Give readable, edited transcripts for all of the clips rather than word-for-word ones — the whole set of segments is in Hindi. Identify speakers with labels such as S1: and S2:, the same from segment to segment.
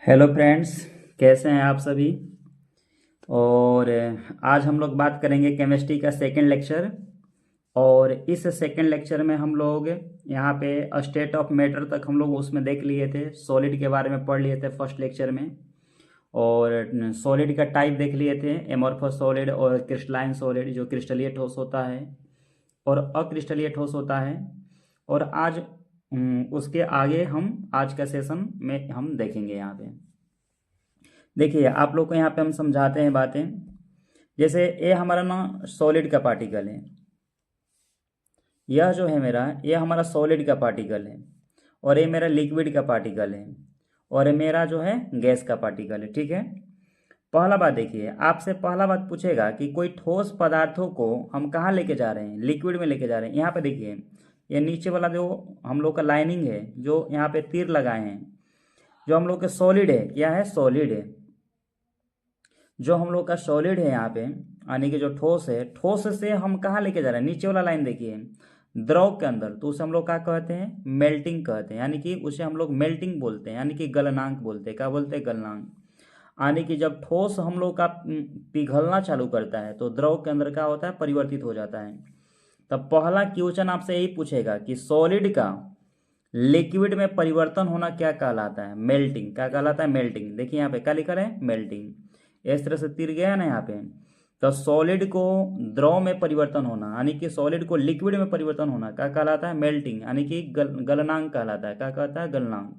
S1: हेलो फ्रेंड्स, कैसे हैं आप सभी। और आज हम लोग बात करेंगे केमिस्ट्री का सेकंड लेक्चर। और इस सेकंड लेक्चर में हम लोग यहाँ पे स्टेट ऑफ मैटर तक हम लोग उसमें देख लिए थे, सॉलिड के बारे में पढ़ लिए थे फर्स्ट लेक्चर में। और सॉलिड का टाइप देख लिए थे, एमॉर्फस सॉलिड और क्रिस्टलाइन सॉलिड, जो क्रिस्टलीय ठोस होता है और अक्रिस्टलीय ठोस होता है। और आज उसके आगे हम आज का सेशन में हम देखेंगे। यहाँ पे देखिए, आप लोग को यहाँ पे हम समझाते हैं बातें। जैसे ये हमारा ना सॉलिड का पार्टिकल है, यह जो है मेरा, ये हमारा सॉलिड का पार्टिकल है। और ये मेरा लिक्विड का पार्टिकल है। और ये मेरा जो है गैस का पार्टिकल है। ठीक है। पहला बात देखिए, आपसे पहला बात पूछेगा कि कोई ठोस पदार्थों को हम कहाँ लेके जा रहे हैं, लिक्विड में लेके जा रहे हैं। यहाँ पे देखिए, ये नीचे वाला जो हम लोग का लाइनिंग है, जो यहाँ पे तीर लगाए हैं, जो हम लोग का सॉलिड है, क्या है, सॉलिड है। जो हम लोग का सॉलिड है यहाँ पे, यानी कि जो ठोस है, ठोस से हम कहाँ लेके जा रहे हैं, नीचे वाला लाइन देखिए, द्रव के अंदर। तो उसे हम लोग क्या कहते हैं, मेल्टिंग कहते हैं। यानी कि उसे हम लोग मेल्टिंग बोलते हैं, यानी कि गलनांक बोलते हैं। क्या बोलते हैं, गलनांक। यानी कि जब ठोस हम लोग का पिघलना चालू करता है तो द्रव के अंदर क्या होता है, परिवर्तित हो जाता है। तब पहला क्वेश्चन आपसे यही पूछेगा कि सॉलिड का लिक्विड में परिवर्तन होना क्या कहलाता है, मेल्टिंग। क्या कहलाता है, मेल्टिंग। देखिए यहाँ पे क्या लिखा है, मेल्टिंग। इस तरह से तीर गया है ना यहाँ पे। तो सॉलिड को द्रव में परिवर्तन होना, यानी कि सॉलिड को लिक्विड में परिवर्तन होना, क्या कहलाता है, मेल्टिंग, यानी कि गलनांक कहलाता है। क्या कहता है, गलनांक।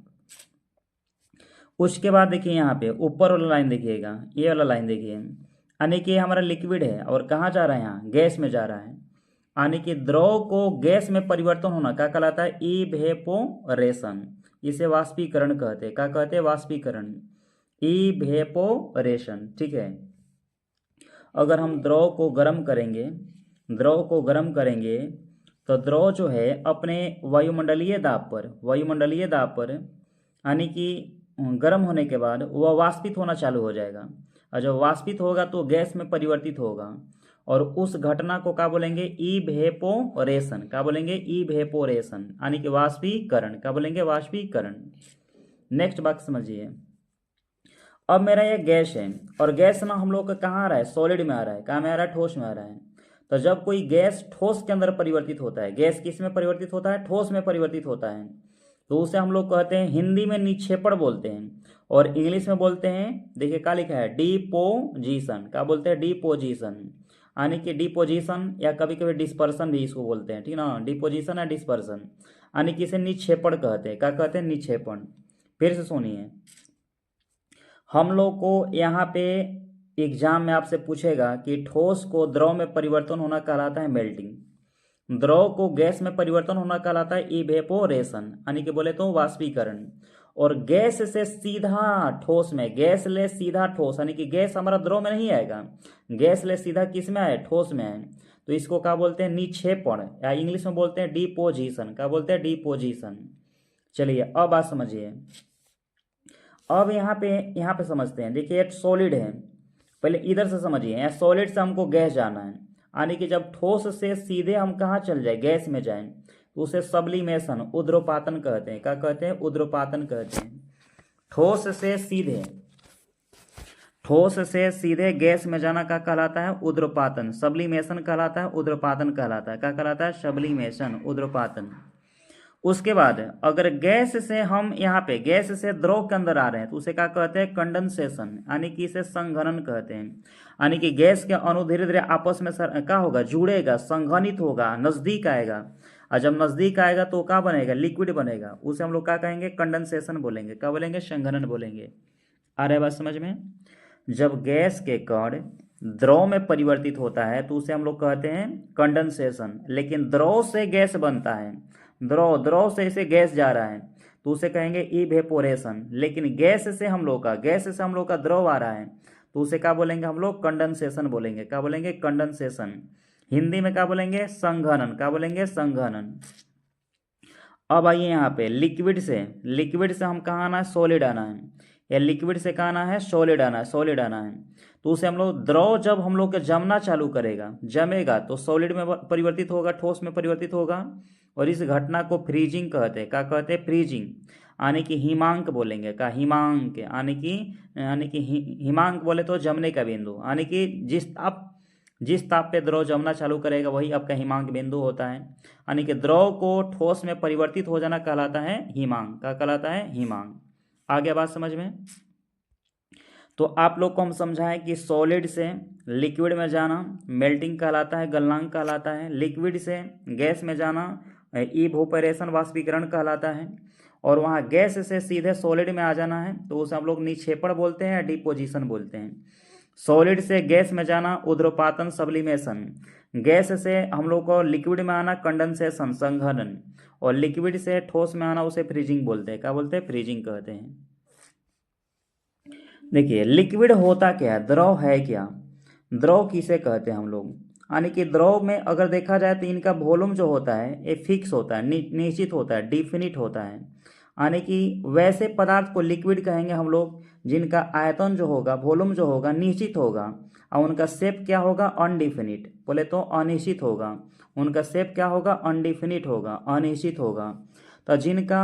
S1: उसके बाद देखिए यहाँ पे ऊपर वाला लाइन देखिएगा, ये वाला लाइन देखिए, यानी कि हमारा लिक्विड है और कहाँ जा रहा है, यहाँ गैस में जा रहा है। यानी कि द्रव को गैस में परिवर्तन होना क्या कहलाता है, इवेपोरेशन। इसे वाष्पीकरण कहते हैं। क्या कहते हैं, वाष्पीकरण, इवेपोरेशन। ठीक है। अगर हम द्रव को गर्म करेंगे, द्रव को गर्म करेंगे तो द्रव जो है अपने वायुमंडलीय दाब पर, वायुमंडलीय दाब पर, यानी कि गर्म होने के बाद वह वाष्पित होना चालू हो जाएगा। और जब वाष्पित होगा तो गैस में परिवर्तित होगा। और उस घटना को क्या बोलेंगे, इवेपोरेशन। क्या बोलेंगे, इवेपोरेशन, यानी कि वाष्पीकरण। क्या बोलेंगे, वाष्पीकरण। नेक्स्ट बात समझिए। अब मेरा ये गैस है, और गैस ना हम लोग का कहाँ आ रहा है, सॉलिड में आ रहा है। कहाँ में आ रहा है, ठोस में आ रहा है। तो जब कोई गैस ठोस के अंदर परिवर्तित होता है, गैस किस में परिवर्तित होता है, ठोस में परिवर्तित होता है, तो उसे हम लोग कहते हैं, हिंदी में निक्षेपण बोलते हैं और इंग्लिश में बोलते हैं, देखिए क्या लिखा है, डिपोजिशन। क्या बोलते हैं, डिपोजिशन, यानी कि डिपोजिशन, या कभी कभी डिस्पर्सन भी इसको बोलते हैं। ठीक ना, डिपोजिशन या डिस्पर्सन, यानी कि इसे निक्षेपण कहते हैं। क्या कहते हैं, निक्षेपण। फिर से सुनिए, हम लोग को यहाँ पे एग्जाम में आपसे पूछेगा कि ठोस को द्रव में परिवर्तन होना कहलाता है मेल्टिंग, द्रव को गैस में परिवर्तन होना कहलाता है इवेपोरेशन, यानी कि बोले तो वाष्पीकरण। और गैस से सीधा ठोस में, गैस ले सीधा ठोस, यानी कि गैस हमारा द्रव में नहीं आएगा, गैस ले सीधा किस में आए, ठोस में आए, तो इसको क्या बोलते हैं, निक्षेपण, या इंग्लिश में बोलते हैं डिपोजिशन। क्या बोलते हैं, डिपोजिशन। चलिए अब बात समझिए। अब यहाँ पे समझते हैं। देखिए एक सॉलिड है, पहले इधर से समझिए, यहाँ सॉलिड से हमको गैस जाना है, यानी कि जब ठोस से सीधे हम कहाँ चल जाए, गैस में जाए, तो उसे सब्लिमेशन, उद्रोपातन कहते हैं। क्या कहते हैं, उद्रोपातन कहते हैं। ठोस से सीधे, ठोस से सीधे गैस में जाना क्या कहलाता है, उद्रोपातन, सब्लिमेशन कहलाता है, उद्रोपातन कहलाता है। क्या कहलाता है, सब्लिमेशन, उद्रोपातन। उसके बाद अगर गैस से हम यहाँ पे गैस से द्रव के अंदर आ रहे हैं तो उसे क्या कहते हैं, कंडेंसेशन, यानी कि इसे संघनन कहते हैं। यानी कि गैस के अणु धीरे धीरे आपस में क्या होगा, जुड़ेगा, संघनित होगा, नजदीक आएगा। और जब नजदीक आएगा तो क्या बनेगा, लिक्विड बनेगा। उसे हम लोग क्या कहेंगे, कंडेंसेशन बोलेंगे। क्या बोलेंगे, संघनन बोलेंगे। आ रहा है बात समझ में। जब गैस के कण द्रव में परिवर्तित होता है तो उसे हम लोग कहते हैं कंडेंसेशन। लेकिन द्रव से गैस बनता है, द्रव, द्रव से इसे गैस जा रहा है तो उसे कहेंगे इवेपोरेशन। लेकिन गैस से हम लोग का, गैस से हम लोग का द्रव आ रहा है तो उसे क्या बोलेंगे, हम लोग कंडेंसेशन बोलेंगे। क्या बोलेंगे, कंडेंसेशन। हिंदी में क्या बोलेंगे, संघनन। क्या बोलेंगे, संघनन। अब आइए यहाँ पे लिक्विड से, लिक्विड से हम कहाँ आना है, सॉलिड आना है, या लिक्विड से कहाँ आना है, सॉलिड आना है, सॉलिड आना है। तो उसे हम लोग द्रव, जब हम लोग के जमना चालू करेगा, जमेगा तो सॉलिड में परिवर्तित होगा, ठोस में परिवर्तित होगा। और इस घटना को फ्रीजिंग कहते हैं। क्या कहते हैं, फ्रीजिंग। यानी कि हिमांक बोलेंगे का, हिमांक यानी कि हिमांक बोले तो जमने का बिंदु, यानी कि जिस ताप पे द्रव जमना चालू करेगा वही आपका हिमांक बिंदु होता है। यानी कि द्रव को ठोस में परिवर्तित हो जाना कहलाता है हिमांक, का कहलाता है हिमांक। आगे बात समझ में। तो आप लोग को हम समझाएं कि सॉलिड से लिक्विड में जाना मेल्टिंग कहलाता है, गलनांक कहलाता है। लिक्विड से गैस में जाना इवोपरेशन वाष्पीकरण कहलाता है। और वहाँ गैस से सीधे सॉलिड में आ जाना है तो उसे हम लोग निक्षेपण बोलते हैं या डिपोजिशन बोलते हैं। सॉलिड से गैस में जाना ऊर्ध्वपातन सब्लिमेशन, गैस से हम लोग को लिक्विड में आना कंडेंसेशन संघनन, और लिक्विड से ठोस में आना उसे फ्रीजिंग बोलते हैं। क्या बोलते हैं? फ्रीजिंग कहते हैं। देखिए लिक्विड होता क्या है, द्रव है क्या, द्रव किसे कहते हैं हम लोग। यानी कि द्रव में अगर देखा जाए तो इनका वॉल्यूम जो होता है ये फिक्स होता है, निश्चित होता है, डिफिनिट होता है। यानी कि वैसे पदार्थ को लिक्विड कहेंगे हम लोग जिनका आयतन जो होगा, वॉल्यूम जो होगा निश्चित होगा, और उनका शेप क्या होगा, अनडिफिनिट, बोले तो अनिश्चित होगा। उनका शेप क्या होगा, अनडिफिनिट होगा, अनिश्चित होगा। तो जिनका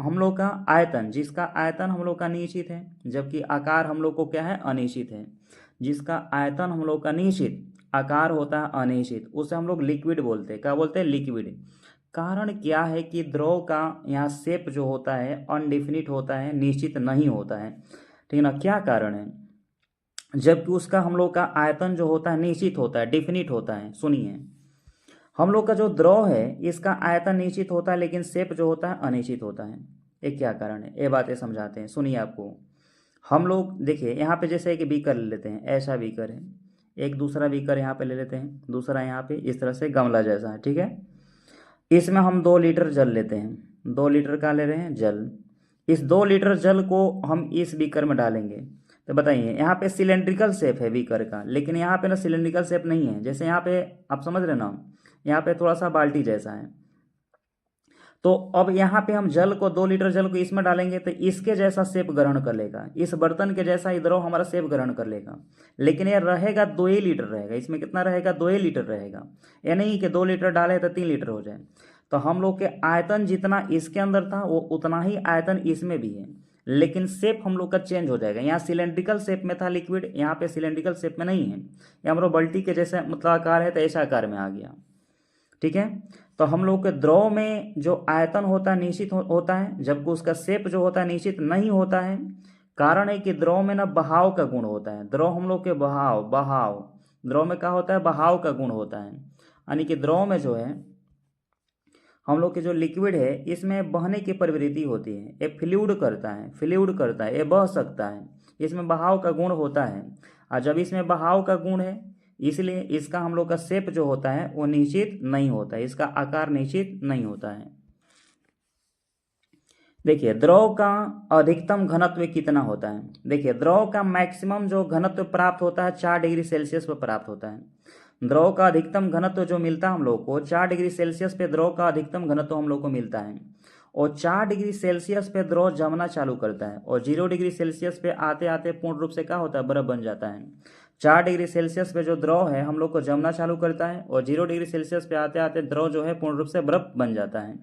S1: हम लोग का आयतन, जिसका आयतन हम लोग का निश्चित है जबकि आकार हम लोग को क्या है, अनिश्चित है। जिसका आयतन हम लोग का निश्चित, आकार होता है अनिश्चित, उसे हम लोग लिक्विड बोलते हैं। क्या बोलते हैं? लिक्विड। कारण क्या है कि द्रव का यहाँ शेप जो होता है अनडिफिनिट होता है, निश्चित नहीं होता है, ठीक है ना। क्या कारण है? जबकि उसका हम लोग का आयतन जो होता है निश्चित होता है, डिफिनिट होता है। सुनिए, हम लोग का जो द्रव है इसका आयतन निश्चित होता है लेकिन शेप जो होता है अनिश्चित होता है। ये क्या कारण है, ये बातें समझाते हैं। सुनिए, आपको हम लोग देखिए यहाँ पे जैसे एक बीकर ले लेते हैं, ऐसा बीकर है, एक दूसरा बीकर यहाँ पे ले लेते हैं, दूसरा यहाँ पे इस तरह से गमला जैसा है, ठीक है। इसमें हम 2 लीटर जल लेते हैं, 2 लीटर का ले रहे हैं जल। इस 2 लीटर जल को हम इस बीकर में डालेंगे तो बताइए, यहाँ पे सिलेंड्रिकल शेप है बीकर का, लेकिन यहाँ पे ना सिलेंड्रिकल शेप नहीं है। जैसे यहाँ पे आप समझ रहे ना, यहाँ पे थोड़ा सा बाल्टी जैसा है। तो अब यहाँ पे हम जल को 2 लीटर जल को इसमें डालेंगे तो इसके जैसा शेप ग्रहण कर लेगा, इस बर्तन के जैसा ही द्रव हमारा शेप ग्रहण कर लेगा। लेकिन यह रहेगा 2 ही लीटर रहेगा, इसमें कितना रहेगा, 2 ही लीटर रहेगा। ये नहीं कि 2 लीटर डाले तो 3 लीटर हो जाए। तो हम लोग के आयतन जितना इसके अंदर था वो उतना ही आयतन इसमें भी है, लेकिन शेप हम लोग का चेंज हो जाएगा। यहाँ सिलेंड्रिकल शेप में था लिक्विड, यहाँ पे सिलेंड्रिकल शेप में नहीं है, ये हमारा बाल्टी के जैसे मतलब आकार है तो ऐसा आकार में आ गया, ठीक है। तो हम लोग के द्रव में जो आयतन होता है निश्चित होता है जबकि उसका शेप जो होता है निश्चित नहीं होता है। कारण है कि द्रव में ना बहाव का गुण होता है। द्रव हम लोग के बहाव द्रव में क्या होता है, बहाव का गुण होता है। यानी कि द्रव में जो है हम लोग के जो लिक्विड है इसमें बहने की प्रवृत्ति होती है, ये फ्लूइड करता है, ये बह सकता है, इसमें बहाव का गुण होता है। और जब इसमें बहाव का गुण है इसलिए इसका हम लोग का शेप जो होता है वो निश्चित नहीं होता है, इसका आकार निश्चित नहीं होता है। देखिए द्रव का अधिकतम घनत्व कितना होता है। देखिए द्रव का मैक्सिमम जो घनत्व प्राप्त होता है 4 डिग्री सेल्सियस पर प्राप्त होता है। द्रव का अधिकतम घनत्व जो मिलता है हम लोग को 4 डिग्री सेल्सियस पे द्रव का अधिकतम घनत्व हम लोग को मिलता है। और 4 डिग्री सेल्सियस पे द्रव जमना चालू करता है और 0 डिग्री सेल्सियस पे आते आते पूर्ण रूप से क्या होता है, बर्फ बन जाता है। 4 डिग्री सेल्सियस पे जो द्रव है हम लोग को जमना चालू करता है और 0 डिग्री सेल्सियस पे आते आते द्रव जो है पूर्ण रूप से बर्फ बन जाता है,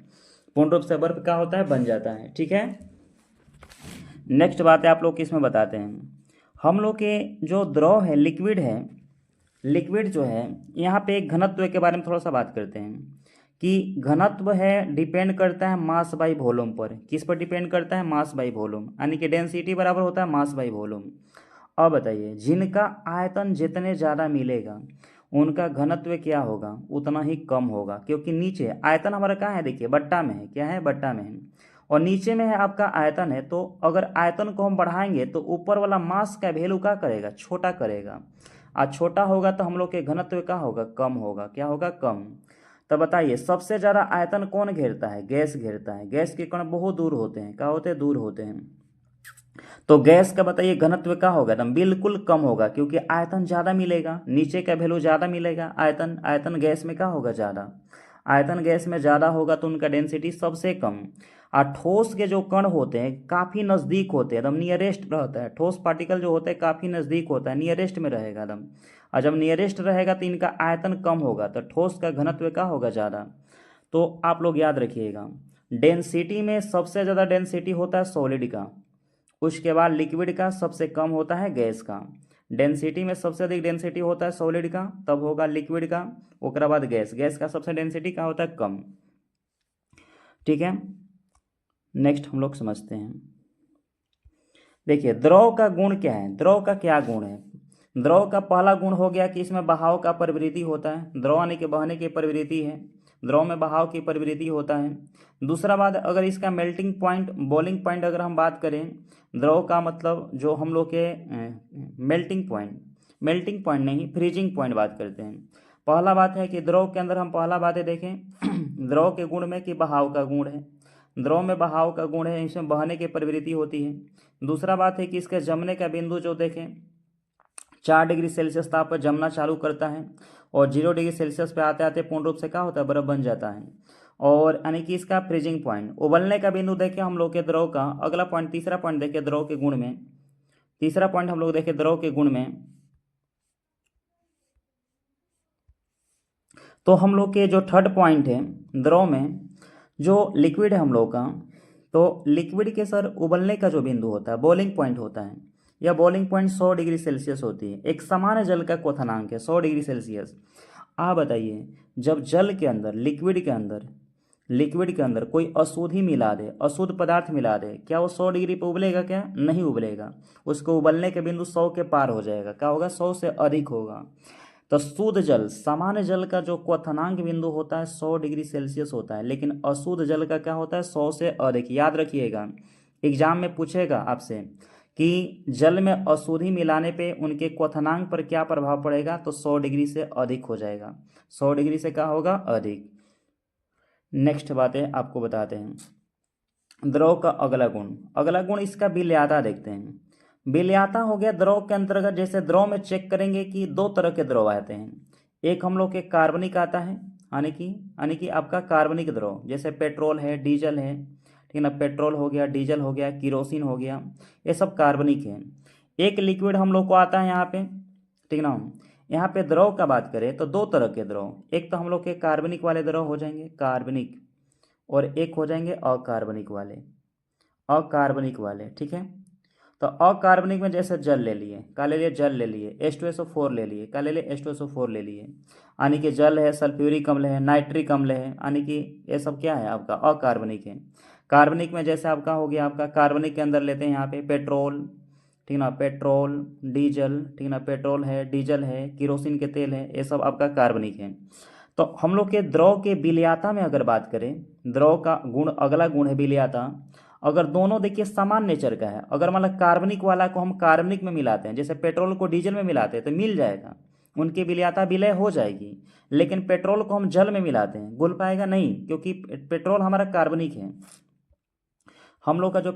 S1: पूर्ण रूप से बर्फ क्या होता है, बन जाता है, ठीक है। नेक्स्ट बात है आप लोग किसमें बताते हैं, हम लोग के जो द्रव है लिक्विड जो है यहाँ पे एक घनत्व के बारे में थोड़ा सा बात करते हैं कि घनत्व है डिपेंड करता है मास बाई वॉल्यूम पर। किस पर डिपेंड करता है, मास बाई वॉल्यूम, यानी कि डेंसिटी बराबर होता है मास बाई वॉल्यूम। अब बताइए जिनका आयतन जितने ज़्यादा मिलेगा उनका घनत्व क्या होगा, उतना ही कम होगा, क्योंकि नीचे आयतन हमारा कहाँ है, देखिए बट्टा में है, क्या है, बट्टा में है, और नीचे में है आपका आयतन है। तो अगर आयतन को हम बढ़ाएंगे तो ऊपर वाला मास का वैल्यू क्या करेगा, छोटा करेगा, और छोटा होगा तो हम लोग के घनत्व क्या होगा, कम होगा, क्या होगा, कम। तो बताइए सबसे ज़्यादा आयतन कौन घेरता है, गैस घेरता है। गैस के कण बहुत दूर होते हैं, क्या होते हैं, दूर होते हैं। तो गैस का बताइए घनत्व क्या होगा, एकदम बिल्कुल कम होगा, क्योंकि आयतन ज़्यादा मिलेगा, नीचे का वैल्यू ज़्यादा मिलेगा। आयतन गैस में क्या होगा, ज़्यादा। आयतन गैस में ज़्यादा होगा तो उनका डेंसिटी सबसे कम। और ठोस के जो कण होते हैं काफ़ी नज़दीक होते हैं, एकदम नियरेस्ट रहता है। ठोस पार्टिकल जो होता है काफ़ी नज़दीक होता है, नियरेस्ट में रहेगा एकदम। और जब नियरेस्ट रहेगा तो इनका आयतन कम होगा तो ठोस का घनत्व क्या होगा, ज़्यादा। तो आप लोग याद रखिएगा डेंसिटी में सबसे ज़्यादा डेंसिटी होता है सॉलिड का, उसके बाद लिक्विड का, सबसे कम होता है गैस का। डेंसिटी में सबसे अधिक डेंसिटी होता है सॉलिड का, तब होगा लिक्विड का, उसके बाद गैस, गैस का सबसे डेंसिटी का होता है कम। ठीक है, नेक्स्ट हम लोग समझते हैं। देखिए द्रव का गुण क्या है, द्रव का क्या गुण है। द्रव का पहला गुण हो गया कि इसमें बहाव का प्रवृत्ति होता है, द्रव यानी कि बहने की प्रवृत्ति है, द्रव में बहाव की प्रवृत्ति होता है। दूसरा बात, अगर इसका मेल्टिंग पॉइंट, बॉइलिंग पॉइंट अगर हम बात करें, द्रव का मतलब जो हम लोग के मेल्टिंग पॉइंट नहीं, फ्रीजिंग पॉइंट बात करते हैं। पहला बात है कि द्रव के अंदर हम पहला बात है देखें द्रव के गुण में कि बहाव का गुण है, द्रव में बहाव का गुण है, इसमें बहने की प्रवृत्ति होती है। दूसरा बात है कि इसके जमने का बिंदु जो देखें 4 डिग्री सेल्सियस ताप पर जमना चालू करता है और 0 डिग्री सेल्सियस पे आते आते पूर्ण रूप से क्या होता है, बर्फ बन जाता है। और यानी कि इसका फ्रीजिंग पॉइंट, उबलने का बिंदु देखें हम लोग के द्रव का। अगला पॉइंट, तीसरा पॉइंट देखें द्रव के गुण में, तीसरा पॉइंट हम लोग देखें द्रव के गुण में, तो हम लोग के जो थर्ड पॉइंट है द्रव में जो लिक्विड है हम लोग का, तो लिक्विड के सर उबलने का जो बिंदु होता है, बॉइलिंग पॉइंट होता है, यह बॉइलिंग पॉइंट 100 डिग्री सेल्सियस होती है। एक सामान्य जल का क्वथनांक है 100 डिग्री सेल्सियस। आप बताइए, जब जल के अंदर, लिक्विड के अंदर कोई अशुद्धि मिला दे, अशुद्ध पदार्थ मिला दे, क्या वो 100 डिग्री पर उबलेगा? क्या नहीं उबलेगा, उसको उबलने के बिंदु 100 के पार हो जाएगा, क्या होगा, 100 से अधिक होगा। तो शुद्ध जल, सामान्य जल का जो क्वथनांक बिंदु होता है 100 डिग्री सेल्सियस होता है, लेकिन अशुद्ध जल का क्या होता है, 100 से अधिक। याद रखिएगा, एग्जाम में पूछेगा आपसे कि जल में अशुद्धि मिलाने पे उनके क्वथनांक पर क्या प्रभाव पड़ेगा, तो 100 डिग्री से अधिक हो जाएगा, 100 डिग्री से क्या होगा, अधिक। नेक्स्ट बातें आपको बताते हैं। द्रव का अगला गुण इसका विलयता देखते हैं। विलयता हो गया द्रव के अंतर्गत, जैसे द्रव में चेक करेंगे कि दो तरह के द्रव आते हैं, एक हम लोग के कार्बनिक आता है, यानी कि आपका कार्बनिक द्रव, जैसे पेट्रोल है, डीजल है, ठीक है ना, पेट्रोल हो गया, डीजल हो गया, किरोसिन हो गया, ये सब कार्बनिक है। एक लिक्विड हम लोग को आता है यहाँ पे, ठीक ना। यहाँ पे द्रव का बात करें तो दो तरह के द्रव, एक तो हम लोग के कार्बनिक वाले द्रव हो जाएंगे, कार्बनिक, और एक हो जाएंगे अकार्बनिक वाले, ठीक है। तो अकार्बनिक में जैसे जल ले लिए, क्या ले लिए, जल ले लिए, H2SO4 ले लिए, क्या ले लिए, H2SO4 ले लिए, यानी कि जल है, सल्फ्यूरिक अम्ल है, नाइट्रिक अम्ल है, यानी कि ये सब क्या है आपका अकार्बनिक है। कार्बनिक में जैसे आपका हो गया, आपका कार्बनिक के अंदर लेते हैं यहाँ पे पेट्रोल, ठीक ना, पेट्रोल, डीजल, ठीक ना, पेट्रोल है, डीजल है, किरोसिन के तेल है, ये सब आपका कार्बनिक है। तो हम लोग के द्रव के विलयता में अगर बात करें, द्रव का गुण, अगला गुण है विलयता। अगर दोनों देखिए समान नेचर का है, अगर मतलब कार्बनिक वाला को हम कार्बनिक में मिलाते हैं, जैसे पेट्रोल को डीजल में मिलाते हैं तो मिल जाएगा, उनकी विलयता विलय हो जाएगी। लेकिन पेट्रोल को हम जल में मिलाते हैं, घुल पाएगा नहीं, क्योंकि पेट्रोल हमारा कार्बनिक है। हम लोग का जो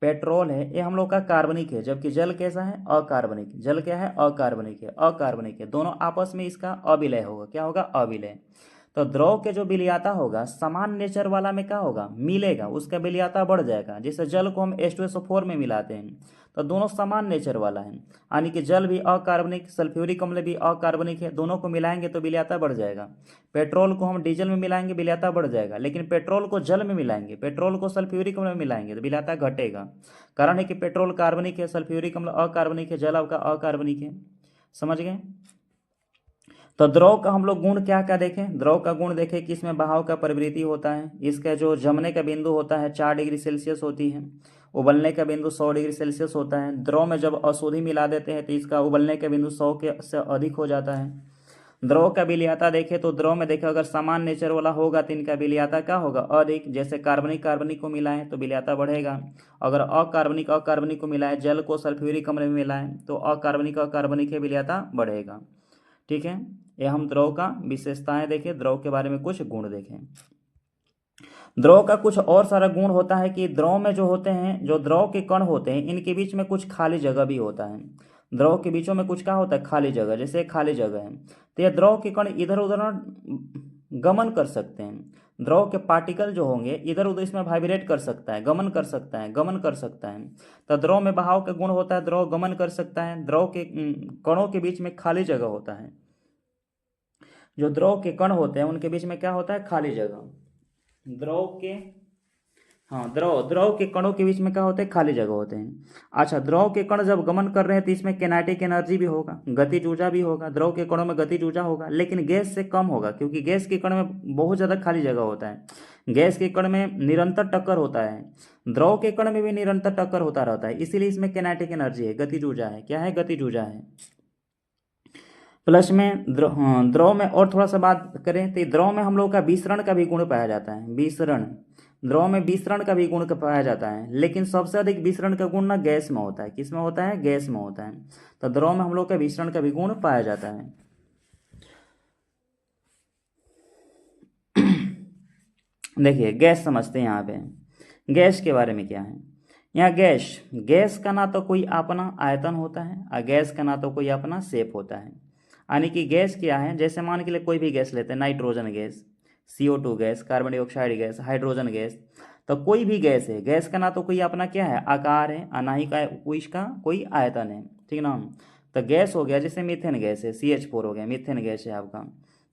S1: पेट्रोल है ये हम लोग का कार्बनिक है, जबकि जल कैसा है, अकार्बनिक। जल क्या है, अकार्बनिक है, दोनों आपस में इसका अविलय होगा, क्या होगा, अविलय। तो द्रव के जो विलयता होगा समान नेचर वाला में क्या होगा, मिलेगा, उसका विलयता बढ़ जाएगा। जैसे जल को हम H2SO4 में मिलाते हैं तो दोनों समान नेचर वाला है, यानी कि जल भी अकार्बनिक, सल्फ्यूरिक अम्ल भी अकार्बनिक है, दोनों को मिलाएंगे तो विलयता बढ़ जाएगा। पेट्रोल को हम डीजल में मिलाएंगे विलयता बढ़ जाएगा, लेकिन पेट्रोल को जल में मिलाएंगे, पेट्रोल को सल्फ्यूरिक अम्ल में मिलाएंगे तो विलयता घटेगा। कारण है कि पेट्रोल कार्बनिक है, सल्फ्यूरिक अम्ल अकार्बनिक है, जल आपका अकार्बनिक है। समझ गए। तो द्रव का हम लोग गुण क्या क्या देखें, द्रव का गुण देखें कि इसमें बहाव का प्रवृत्ति होता है, इसका जो जमने का बिंदु होता है 4 डिग्री सेल्सियस होती है, उबलने का बिंदु 100 डिग्री सेल्सियस होता है। द्रव में जब अशुद्धि मिला देते हैं तो इसका उबलने का बिंदु 100 के से अधिक हो जाता है। द्रव का विलयता देखें तो द्रव में देखें अगर समान नेचर वाला होगा तो इनका विलयता क्या होगा, अधिक। जैसे कार्बनिक को मिलाएं तो विलयता बढ़ेगा, अगर अकार्बनिक को मिलाएं, जल को सल्फ्यूरिक अम्ल में मिलाएं तो अकार्बनिक है, विलयता बढ़ेगा। ठीक है, ये हम द्रव का विशेषताएं देखें, द्रव के बारे में कुछ गुण देखें। द्रव का कुछ और सारा गुण होता है कि द्रव में जो होते हैं, जो द्रव के कण होते हैं, इनके बीच में कुछ खाली जगह भी होता है। द्रव के बीचों में कुछ क्या होता है, खाली जगह। जैसे खाली जगह है तो ये द्रव के कण इधर उधर गमन कर सकते हैं। द्रव के पार्टिकल जो होंगे इधर उधर इसमें वाइब्रेट कर सकता है, गमन कर सकता है। तो द्रव में बहाव का गुण होता है, द्रव गमन कर सकता है। द्रव के कणों के बीच में खाली जगह होता है, जो द्रव के कण होते हैं उनके बीच में क्या होता है, खाली जगह। द्रव के, हाँ द्रव के कणों के बीच में क्या होते हैं, खाली जगह होते हैं। अच्छा, द्रव के कण जब गमन कर रहे हैं तो इसमें किनेटिक एनर्जी भी होगा, गतिज ऊर्जा भी होगा, द्रव के कणों में गतिज ऊर्जा होगा, लेकिन गैस से कम होगा, क्योंकि गैस के कण में बहुत ज़्यादा खाली जगह होता है। गैस के कण में निरंतर टक्कर होता है, द्रव के कण में भी निरंतर टक्कर होता रहता है, इसीलिए इसमें किनेटिक एनर्जी है, गतिज ऊर्जा है। क्या है, गतिज ऊर्जा है। प्लस में द्रव में और थोड़ा सा बात करें तो द्रव में हम लोग का विसरण का भी गुण पाया जाता है। विसरण, द्रव में विसरण का भी गुण पाया जाता है, लेकिन सबसे अधिक विसरण का गुण ना गैस में होता है। किस में होता है, गैस में होता है। तो द्रव में हम लोग का विसरण का भी गुण पाया जाता है। देखिए गैस समझते हैं। यहाँ पे गैस के बारे में क्या है, यहाँ गैस, गैस का ना तो कोई अपना आयतन होता है और गैस का ना तो कोई अपना शेप होता है। यानी कि गैस क्या है, जैसे मान के लिए कोई भी गैस लेते हैं, nitrogen gas, CO2 gas, carbon dioxide gas, hydrogen gas, तो कोई भी गैस है, गैस का ना तो कोई अपना क्या है, आकार है, और ना ही का इसका कोई आयतन है, ठीक ना। तो गैस हो गया, जैसे मीथेन गैस है, CH4 हो गया, मीथेन गैस है आपका,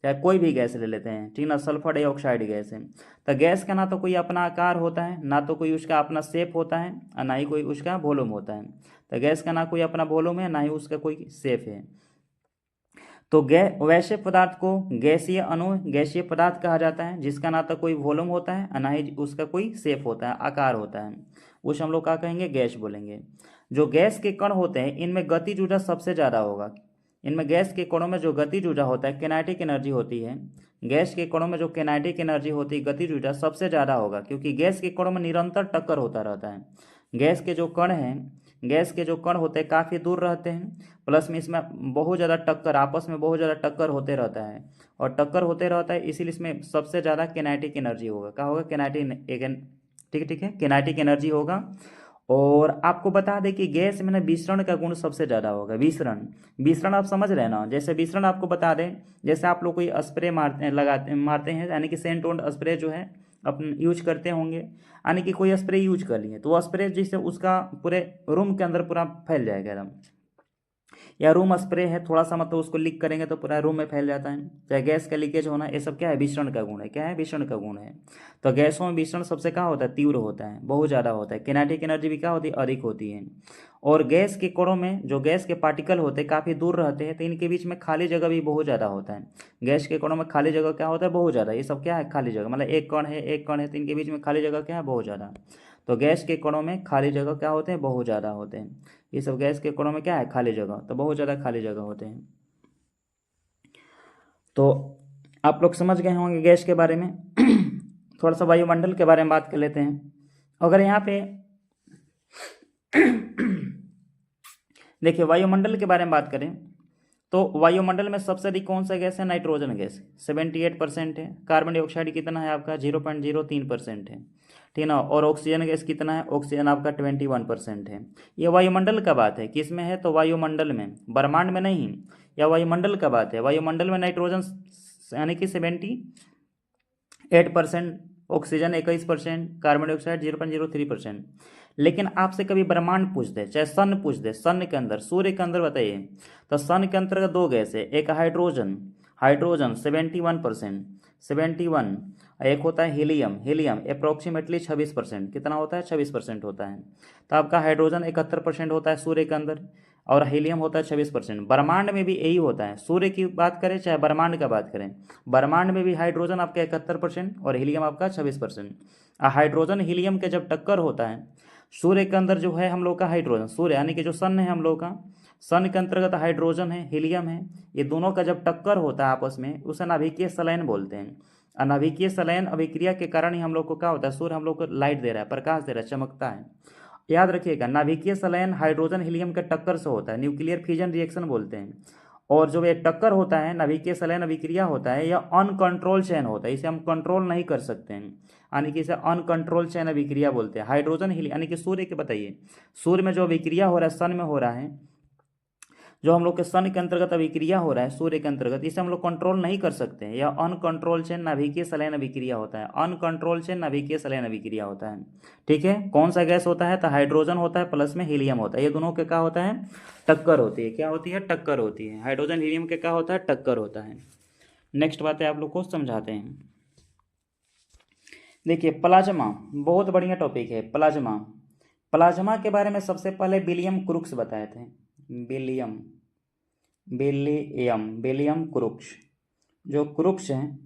S1: चाहे कोई भी गैस ले लेते हैं, ठीक ना, सल्फर डाइऑक्साइड गैस है। तो गैस का ना तो कोई अपना आकार होता है, ना तो कोई उसका अपना शेप होता है, और ना ही कोई उसका वॉल्यूम होता है। तो गैस का ना कोई अपना वॉल्यूम है, ना ही उसका कोई शेप है। तो वैसे पदार्थ को गैसीय अणु, गैसीय पदार्थ कहा जाता है, जिसका ना तो कोई वॉल्यूम होता है और ना ही उसका कोई शेप होता है, आकार होता है, उसे हम लोग क्या कहेंगे, गैस बोलेंगे। जो गैस के कण होते हैं इनमें गतिज ऊर्जा सबसे ज़्यादा होगा। इनमें गैस के कणों में जो गतिज ऊर्जा होता है, किनेटिक एनर्जी होती है, गैस के कणों में जो किनेटिक एनर्जी होती है, गतिज ऊर्जा सबसे ज़्यादा होगा, क्योंकि गैस के कणों में निरंतर टक्कर होता रहता है। गैस के जो कण हैं, गैस के जो कण होते हैं काफ़ी दूर रहते हैं, प्लस में इसमें बहुत ज़्यादा टक्कर, आपस में बहुत ज़्यादा टक्कर होते रहता है, और टक्कर होते रहता है, इसीलिए इसमें सबसे ज़्यादा किनेटिक एनर्जी होगा। क्या होगा, किनेटिक, ठीक है, किनेटिक एनर्जी होगा। और आपको बता दें कि गैस में ना विसरण का गुण सबसे ज़्यादा होगा। विसरण, विसरण आप समझ रहे हैं ना, जैसे विसरण आपको बता दें, जैसे आप लोग कोई स्प्रे मारते हैं, यानी कि सेंट ओंड स्प्रे जो है अपन यूज करते होंगे, यानी कि कोई स्प्रे यूज कर लिए, तो वो स्प्रे जिससे उसका पूरे रूम के अंदर पूरा फैल जाएगा एकदम। या रूम स्प्रे है, थोड़ा सा मतलब उसको लीक करेंगे तो पूरा रूम में फैल जाता है, चाहे गैस का लीकेज होना, ये सब क्या है, विसरण का गुण है। क्या है, विसरण का गुण है। तो गैसों में विसरण सबसे क्या होता है, तीव्र होता है, बहुत ज़्यादा होता है। किनेटिक एनर्जी भी क्या होती है, अधिक होती है। और गैस के कणों में जो गैस के पार्टिकल होते हैं काफ़ी दूर रहते हैं, तो इनके बीच में खाली जगह भी बहुत ज़्यादा होता है। गैस के कणों में खाली जगह क्या होता है, बहुत ज़्यादा। ये सब क्या है, खाली जगह, मतलब एक कण है, एक कण है, तो इनके बीच में खाली जगह क्या है, बहुत ज़्यादा। तो गैस के कणों में खाली जगह क्या होते हैं, बहुत ज़्यादा होते हैं। ये सब गैस के कणों में क्या है, खाली जगह, तो बहुत ज़्यादा खाली जगह होते हैं। तो आप लोग समझ गए होंगे गैस के बारे में। थोड़ा सा वायुमंडल के बारे में बात कर लेते हैं। अगर यहाँ पे देखिए वायुमंडल के बारे में बात करें तो वायुमंडल में सबसे अधिक कौन सा गैस है, नाइट्रोजन गैस 78% है। कार्बन डाइऑक्साइड कितना है आपका, 0.03% है, ठीक ना। और ऑक्सीजन गैस कितना है, ऑक्सीजन आपका 21% है। ये वायुमंडल का बात है, किस में है, तो वायुमंडल में, ब्रह्मांड में नहीं। या वायुमंडल का बात है, वायुमंडल में नाइट्रोजन यानी कि 78%, ऑक्सीजन 21%, कार्बन डाइऑक्साइड 0.03%। लेकिन आपसे कभी ब्रह्मांड पूछ दे, चाहे सन पूछ दे, सन के अंदर, सूर्य के अंदर बताइए, तो सन के अंतर्गत दो गैस है, एक हाइड्रोजन, हाइड्रोजन 71%, 71, एक होता है हीलियम, हीलियम अप्रोक्सीमेटली 26%, कितना होता है, 26% होता है। तो आपका हाइड्रोजन 71% होता है सूर्य के अंदर, और हीलियम होता है 26%। ब्रह्मांड में भी यही होता है, सूर्य की बात करें चाहे ब्रह्मांड का बात करें, ब्रह्मांड में भी हाइड्रोजन आपका 71% और हीलियम आपका 26%। हाइड्रोजन हीलियम के जब टक्कर होता है, सूर्य के अंदर जो है हम लोग का हाइड्रोजन, सूर्य यानी कि जो सन है हम लोग का, सन के अंतर्गत हाइड्रोजन है, हीलियम है, ये दोनों का जब टक्कर होता है आपस में, उसे नाभिकीय संलयन बोलते हैं। नाभिकीय संलयन अभिक्रिया के कारण ही हम लोग को क्या होता है, सूर्य हम लोग को लाइट दे रहा है, प्रकाश दे रहा है, चमकता है। याद रखिएगा, नाभिकीय संलयन हाइड्रोजन हीलियम के टक्कर से होता है, न्यूक्लियर फ्यूजन रिएक्शन बोलते हैं। और जो ये टक्कर होता है, नाभिकीय संलयन अभिक्रिया होता है, यह अनकंट्रोल चैन होता है, इसे हम कंट्रोल नहीं कर सकते हैं, यानी कि इसे अनकंट्रोल चैन अभिक्रिया बोलते हैं। हाइड्रोजन हीलियम यानी कि सूर्य के, बताइए सूर्य में जो अभिक्रिया हो रहा है, सन में हो रहा है, जो हम लोग के सन के अंतर्गत अभिक्रिया हो रहा है सूर्य के अंतर्गत, इसे हम लोग कंट्रोल नहीं कर सकते हैं। यह अनकंट्रोल चेन नाभिकीय संलयन अभिक्रिया होता है, अनकंट्रोल चेन नाभिकीय संलयन अभिक्रिया होता है। ठीक है, कौन सा गैस होता है, तो हाइड्रोजन होता है, प्लस में हीलियम होता है, ये दोनों के क्या होता है, टक्कर होती है। क्या होती है, टक्कर होती है। हाइड्रोजन हीलियम के क्या होता है, टक्कर होता है। नेक्स्ट बात है, आप लोग को समझाते हैं। देखिए प्लाज्मा बहुत बढ़िया टॉपिक है। प्लाज्मा, प्लाज्मा के बारे में सबसे पहले विलियम क्रुक्स बताए थे। विलियम क्रुक्स, जो क्रुक्स हैं,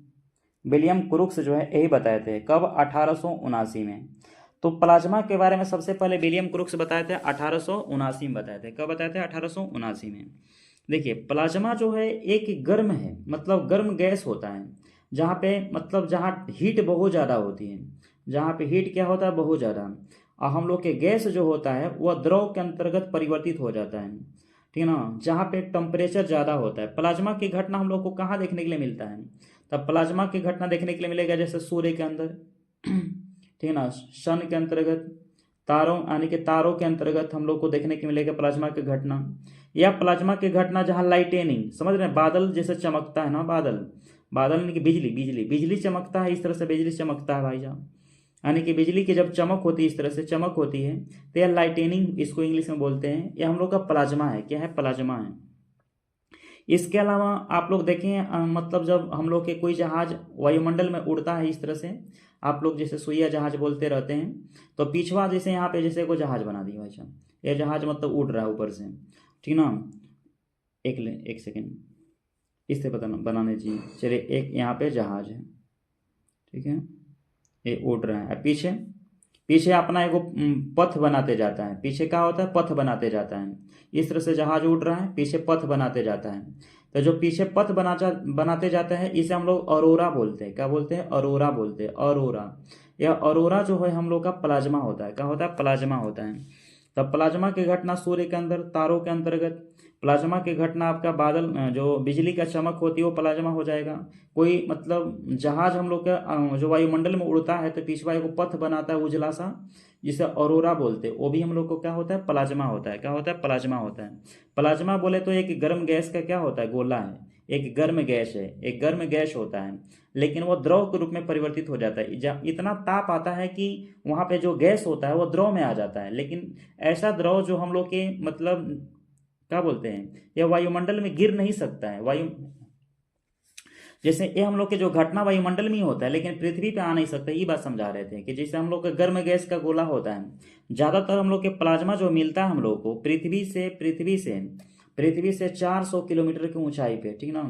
S1: विलियम क्रुक्स जो है यही बताए थे। कब? 1879 में। तो प्लाज्मा के बारे में सबसे पहले विलियम क्रुक्स बताए थे 1879 में बताए थे। कब बताए थे? 1879 में। देखिए प्लाज्मा जो है एक गर्म है, मतलब गर्म गैस होता है, जहाँ पे मतलब जहाँ हीट बहुत ज़्यादा होती है, जहाँ पे हीट क्या होता है? बहुत ज़्यादा। और हम लोग के गैस जो होता है वह द्रव के अंतर्गत परिवर्तित हो जाता है, ठीक है ना, जहाँ पे टेम्परेचर ज़्यादा होता है। प्लाज्मा की घटना हम लोग को कहाँ देखने के लिए मिलता है? तब प्लाज्मा की घटना देखने के लिए मिलेगा जैसे सूर्य के अंदर, ठीक है ना, सन के अंतर्गत, तारों यानी कि तारों के अंतर्गत हम लोग को देखने के मिलेगा प्लाज्मा की घटना। या प्लाज्मा की घटना जहाँ लाइटेनिंग, समझ रहे हैं, बादल जैसे चमकता है ना, बादल, बादल यानी कि बिजली चमकता है, इस तरह से बिजली चमकता है भाई साहब, यानी कि बिजली की जब चमक होती है, इस तरह से चमक होती है, तो यह लाइटेनिंग इसको इंग्लिश में बोलते हैं। यह हम लोग का प्लाज्मा है। क्या है? प्लाज्मा है। इसके अलावा आप लोग देखें मतलब जब हम लोग के कोई जहाज वायुमंडल में उड़ता है इस तरह से, आप लोग जैसे सुइया जहाज बोलते रहते हैं, तो पिछवा जैसे यहाँ पे जैसे कोई जहाज बना दिया भाई साहब, यह जहाज मतलब उड़ रहा है ऊपर से, ठीक ना। एक सेकेंड, इससे पता बनाने चाहिए। चलिए, एक यहाँ पे जहाज है, ठीक है, ये उड़ रहा है। पीछे पीछे अपना एगो पथ बनाते जाता है। पीछे क्या होता है? पथ बनाते जाता है। इस तरह से जहाज उड़ रहा है, पीछे पथ बनाते जाता है। तो जो पीछे पथ बनाते जाते हैं, इसे हम लोग अरोरा बोलते हैं। क्या बोलते हैं? अरोरा बोलते हैं। अरोरा, यह अरोरा जो है हम लोग का प्लाज्मा होता है। क्या होता है? प्लाज्मा होता है। तब प्लाज्मा की घटना सूर्य के अंदर, तारों के अंतर्गत। प्लाज्मा की घटना आपका बादल, जो बिजली का चमक होती है वो प्लाज्मा हो जाएगा। कोई मतलब जहाज हम लोग का जो वायुमंडल में उड़ता है, तो पिछवा एक पथ बनाता है उजला सा, जिसे अरोरा बोलते हैं, वो भी हम लोग को क्या होता है? प्लाज्मा होता है। क्या होता है? प्लाज्मा होता है। प्लाज्मा बोले तो एक गर्म गैस का क्या होता है? गोला है, एक गर्म गैस है, एक गर्म गैस होता है, लेकिन वो द्रव के रूप में परिवर्तित हो जाता है। इतना ताप आता है कि वहाँ पे जो गैस होता है वो द्रव में आ जाता है, लेकिन ऐसा द्रव जो हम लोग के मतलब क्या बोलते हैं, यह वायुमंडल में गिर नहीं सकता है। जैसे ये हम लोग के जो घटना वायुमंडल में ही होता है, लेकिन पृथ्वी पे आ नहीं सकता। ये बात समझा रहे थे कि जैसे हम लोग का गर्म गैस का गोला होता है, ज़्यादातर हम लोग के प्लाज्मा जो मिलता है हम लोग को पृथ्वी से 400 किलोमीटर की ऊंचाई पे, ठीक ना,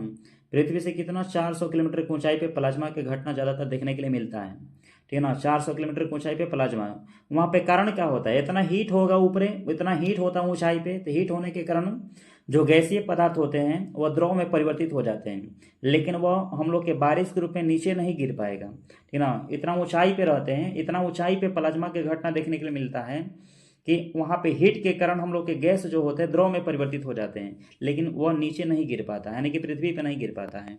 S1: पृथ्वी से कितना? 400 किलोमीटर की ऊंचाई पे प्लाज्मा की घटना ज़्यादातर देखने के लिए मिलता है, ठीक है ना। 400 किलोमीटर की ऊंचाई पे प्लाज्मा, वहाँ पे कारण क्या होता है? इतना हीट होगा ऊपरे, इतना हीट होता है ऊंचाई पे, तो हीट होने के कारण जो गैसीय पदार्थ होते हैं वह द्रव में परिवर्तित हो जाते हैं, लेकिन वह हम लोग के बारिश के रूप में नीचे नहीं गिर पाएगा, ठीक ना। इतना ऊंचाई पे रहते हैं, इतना ऊंचाई पे प्लाज्मा की घटना देखने के लिए मिलता है कि वहाँ पे हीट के कारण हम लोग के गैस जो होते हैं द्रव में परिवर्तित हो जाते हैं, लेकिन वह नीचे नहीं गिर पाता है, यानी कि पृथ्वी पर नहीं गिर पाता है।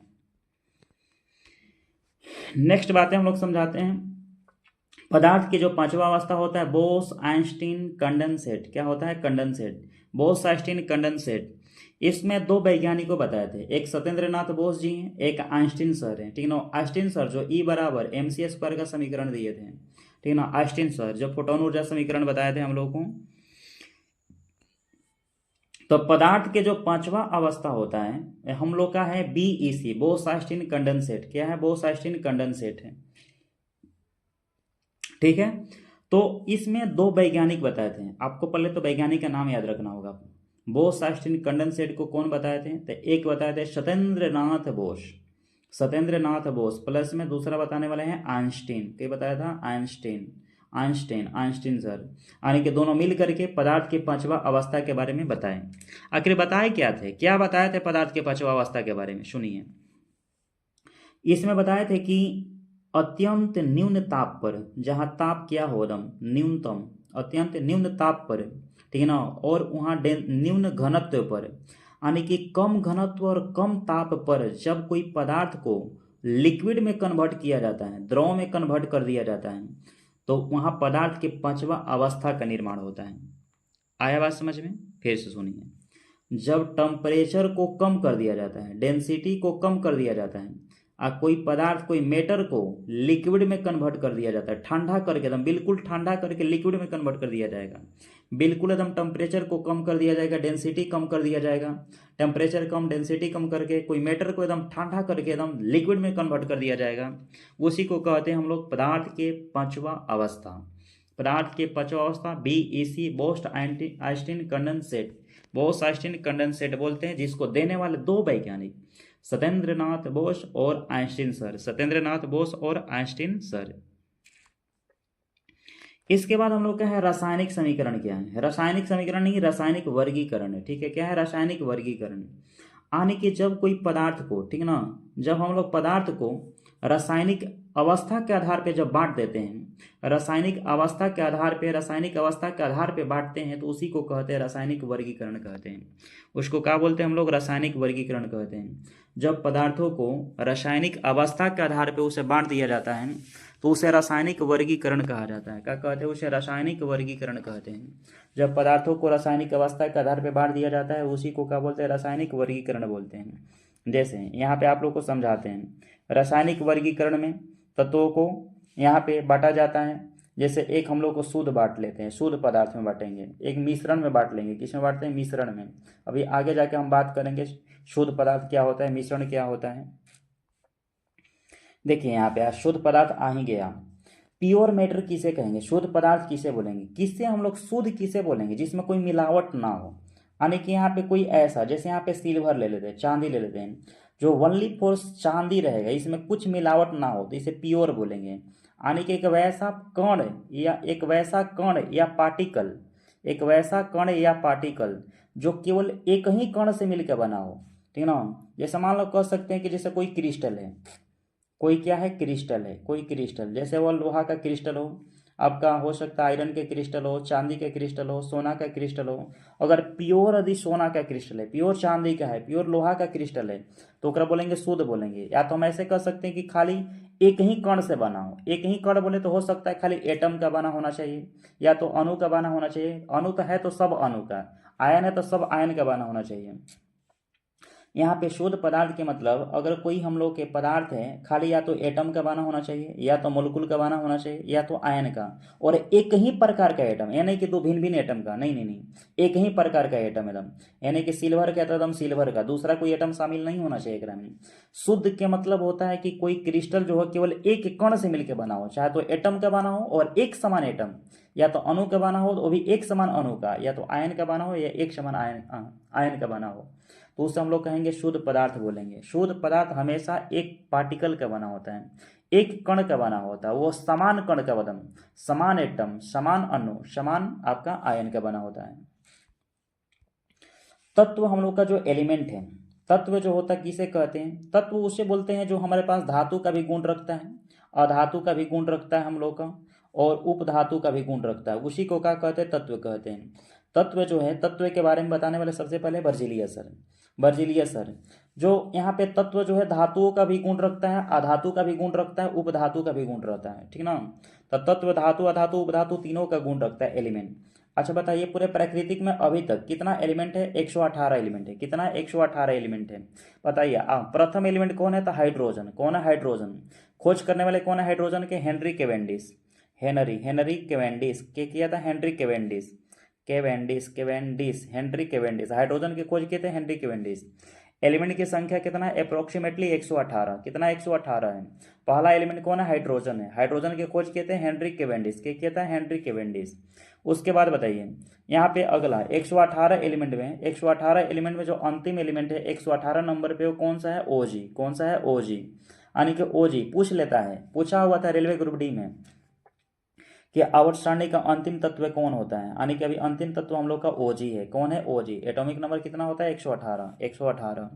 S1: नेक्स्ट बातें हम लोग समझाते हैं। पदार्थ की जो पांचवा अवस्था होता है बोस आइंस्टीन कंडेंसेट। क्या होता है? Condensate, Bose Einstein condensate. इसमें दो वैज्ञानिकों बताए थे, एक सत्येंद्र नाथ बोस जी हैं, एक आइंस्टीन सर हैं, ठीक ना। आइंस्टीन सर जो E बराबर mc² का समीकरण दिए थे, ठीक ना। आइंस्टीन सर जो फोटोन ऊर्जा समीकरण बताए थे हम लोग को। तो पदार्थ के जो पांचवा अवस्था होता है हम लोग का है BEC, बोस आइंस्टीन कंडेंसेट। क्या है? बोस आइंस्टीन कंडेंसेट है, ठीक है। तो इसमें दो वैज्ञानिक बताए थे आपको, पहले तो वैज्ञानिक का नाम याद रखना होगा। बोस आइंस्टीन कंडेंसेट को कौन बताए थे? तो एक बताए थे सत्येंद्र नाथ बोस, सत्येंद्र नाथ बोस, प्लस में दूसरा बताने वाले हैं आइंस्टीन। क्या बताया था? आइंस्टीन सर, यानी कि दोनों मिल करके पदार्थ की पांचवा अवस्था के बारे में बताएं। आखिर बताए क्या थे? क्या बताए थे पदार्थ के पांचवा अवस्था के बारे में? सुनिए, इसमें बताए थे कि अत्यंत न्यून ताप पर, जहाँ ताप क्या हो एकदम न्यूनतम, अत्यंत न्यून ताप पर, ठीक है ना, और वहाँ न्यून घनत्व पर, यानी कि कम घनत्व और कम ताप पर जब कोई पदार्थ को लिक्विड में कन्वर्ट किया जाता है, द्रव में कन्वर्ट कर दिया जाता है, तो वहाँ पदार्थ के पांचवा अवस्था का निर्माण होता है। आया बात समझ में? फिर से सुनिए, जब टेम्परेचर को कम कर दिया जाता है, डेंसिटी को कम कर दिया जाता है, कोई पदार्थ, कोई मैटर को लिक्विड में कन्वर्ट कर दिया जाता है, ठंडा करके एकदम बिल्कुल ठंडा करके लिक्विड में कन्वर्ट कर दिया जाएगा, बिल्कुल एकदम टेम्परेचर को कम कर दिया जाएगा, डेंसिटी कम कर दिया जाएगा, टेम्परेचर कम डेंसिटी कम करके कोई मैटर को एकदम ठंडा करके एकदम लिक्विड में कन्वर्ट कर दिया जाएगा, उसी को कहते हैं हम लोग पदार्थ के पांचवा अवस्था। पदार्थ के पांचवा अवस्था BEC, boast Einstein condensate, Bose Einstein condensate बोलते हैं, जिसको देने वाले दो वैज्ञानिक सत्येंद्रनाथ बोस और आइंस्टीन सर, सत्येंद्रनाथ बोस और आइंस्टीन सर। इसके बाद हम लोग क्या है, रासायनिक समीकरण क्या है, रासायनिक समीकरण नहीं, रासायनिक वर्गीकरण है, ठीक है। क्या है, रासायनिक वर्गीकरण, यानी कि जब कोई पदार्थ को, ठीक ना, जब हम लोग पदार्थ को रासायनिक अवस्था के आधार पे जब बांट देते हैं, रासायनिक अवस्था के आधार पे, रासायनिक अवस्था के आधार पे बांटते हैं, तो उसी को कहते हैं रासायनिक वर्गीकरण कहते हैं। उसको क्या बोलते हैं हम लोग, रासायनिक वर्गीकरण कहते हैं। जब पदार्थों को रासायनिक अवस्था के आधार पे उसे बांट दिया जाता है तो उसे रासायनिक वर्गीकरण कहा जाता है। क्या कहते हैं, उसे रासायनिक वर्गीकरण कहते हैं। जब पदार्थों को रासायनिक अवस्था के आधार पे बांट दिया जाता है उसी को क्या बोलते हैं, रासायनिक वर्गीकरण बोलते हैं। जैसे यहाँ पे आप लोग को समझाते हैं, रासायनिक वर्गीकरण में तत्वों को यहाँ पे बांटा जाता है। जैसे एक हम लोग को शुद्ध बांट लेते हैं, शुद्ध पदार्थ में बांटेंगे, एक मिश्रण में बांट लेंगे। किस में बांटते हैं, मिश्रण में। अभी आगे जाके हम बात करेंगे शुद्ध पदार्थ क्या होता है, मिश्रण क्या होता है। देखिए यहाँ पे शुद्ध पदार्थ आ ही गया। प्योर मैटर किसे कहेंगे, शुद्ध पदार्थ किसे बोलेंगे, किससे हम लोग शुद्ध किसे बोलेंगे, जिसमें कोई मिलावट ना हो। यानी कि यहाँ पे कोई ऐसा, जैसे यहाँ पे सिल्वर ले लेते हैं, चांदी ले लेते हैं, जो ओनली फॉर चांदी रहेगा, इसमें कुछ मिलावट ना हो, तो इसे प्योर बोलेंगे। यानी कि एक वैसा कण या पार्टिकल, एक वैसा कण या पार्टिकल जो केवल एक ही कण से मिलकर बना हो, ठीक ना। जैसे मान लो कह सकते हैं कि जैसे कोई क्रिस्टल है, कोई क्या है, क्रिस्टल है, कोई क्रिस्टल, जैसे वो लोहा का क्रिस्टल हो, आपका हो सकता है आयरन के क्रिस्टल हो, चांदी का क्रिस्टल हो, सोना का क्रिस्टल हो। अगर प्योर यदि सोना का क्रिस्टल है, प्योर चांदी का है, प्योर लोहा का क्रिस्टल है, तो ओकरा बोलेंगे शुद्ध बोलेंगे। या तो हम ऐसे कह सकते हैं कि खाली एक ही कण से बना हो। एक ही कण बोले तो हो सकता है खाली एटम का बना होना चाहिए, या तो अणु का बना होना चाहिए। अणु का है तो सब अणु का, आयन है तो सब आयन का बना होना चाहिए। यहाँ पे शुद्ध पदार्थ के मतलब, अगर कोई हम लोग के पदार्थ है, खाली या तो एटम का बना होना चाहिए, या तो मोलिक्यूल का बना होना चाहिए, या तो आयन का, और एक ही प्रकार का एटम। ये नहीं कि दो भिन्न भिन्न एटम का, नहीं नहीं नहीं, एक ही प्रकार का एटम एकदम। यानी कि सिल्वर का तो एकदम सिल्वर का, दूसरा कोई एटम शामिल नहीं होना चाहिए एकरा में। शुद्ध के मतलब होता है कि कोई क्रिस्टल जो है केवल एक कण से मिलकर बना हो, चाहे तो एटम का बना हो और एक समान एटम, या तो अणु का बना हो तो वो भी एक समान अणु का, या तो आयन का बना हो या एक समान आयन का बना हो, तो उससे हम लोग कहेंगे शुद्ध पदार्थ बोलेंगे। शुद्ध पदार्थ हमेशा एक पार्टिकल का बना होता है, एक कण का बना होता है, वो समान कण का बदम, समान एटम, समान अणु, समान आपका आयन का बना होता है। तत्व हम लोग का जो एलिमेंट है, तत्व जो होता है किसे कहते हैं, तत्व उसे बोलते हैं जो हमारे पास धातु का भी गुण रखता है, अधातु का भी गुण रखता है हम लोग का, और उपधातु का भी गुण रखता है, उसी को क्या कहते हैं, तत्व कहते हैं। तत्व जो है, तत्व के बारे में बताने वाले सबसे पहले वर्जिलियस सर। वर्जिलियस सर जो यहाँ पे तत्व जो है धातुओं का भी गुण रखता है, अधातु का भी गुण रखता है, उपधातु का भी गुण रहता है, ठीक ना। तो तत्व धातु अधातु उपधातु तीनों का गुण रखता है एलिमेंट। अच्छा बताइए, पूरे प्राकृतिक में अभी तक कितना एलिमेंट है, 118 एलिमेंट है। कितना, 118 एलिमेंट है। बताइए प्रथम एलिमेंट कौन है, तो हाइड्रोजन। कौन है, हाइड्रोजन। खोज करने वाले कौन है हाइड्रोजन के, हेनरी कैवेंडिश। हेनरी कैवेंडिश के किया था, Henry Cavendish, Henry Cavendish. Hydrogen की खोज किए थे हेनरी कैवेंडिश। एलिमेंट की संख्या कितना है, अप्रोक्सीमेटली 118। कितना, 118 है। पहला एलिमेंट कौन है, हाइड्रोजन है। हाइड्रोजन की खोज किए थे हेनरी कैवेंडिश, के किया था, हेनरी कैवेंडिश। उसके बाद बताइए यहाँ पे अगला 118 एलिमेंट में, 118 एलिमेंट में जो अंतिम एलिमेंट है 118 नंबर पे, वो कौन सा है, ओजी। कौन सा है, ओजी। यानी कि ओजी पूछ लेता है, पूछा हुआ था रेलवे ग्रुप डी में कि आवर्त सारणी का अंतिम तत्व कौन होता है। यानी कि अभी अंतिम तत्व हम लोग का ओजी है। कौन है, ओजी। एटॉमिक नंबर कितना होता है, 118, 118।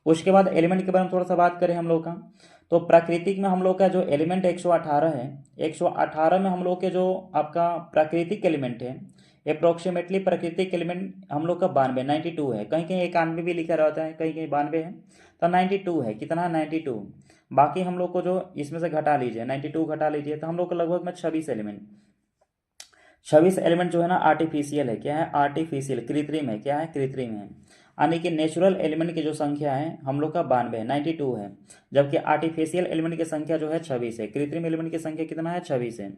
S1: उसके बाद एलिमेंट के बारे में थोड़ा सा बात करें हम लोग का, तो प्राकृतिक में हम लोग का जो एलिमेंट 118 है, 118 में हम लोग के जो आपका प्राकृतिक एलिमेंट है, अप्रोक्सीमेटली प्राकृतिक एलिमेंट हम लोग का 92, 92 है। कहीं कहीं 91 भी लिखा रहता है, कहीं कहीं 92 है, तो 92 है। कितना, 92। बाकी हम लोग को जो इसमें से घटा लीजिए, 92 घटा लीजिए, तो हम लोग को लगभग में 26 एलिमेंट, 26 एलिमेंट जो है ना आर्टिफिशियल है। क्या है, आर्टिफिशियल, कृत्रिम है। क्या है, कृत्रिम है। यानी कि नेचुरल एलिमेंट की जो संख्या है हम लोग का 92 है, 92 है, जबकि आर्टिफिशियल एलिमेंट की संख्या जो है 26 है। कृत्रिम एलिमेंट की संख्या कितना है? 26 है।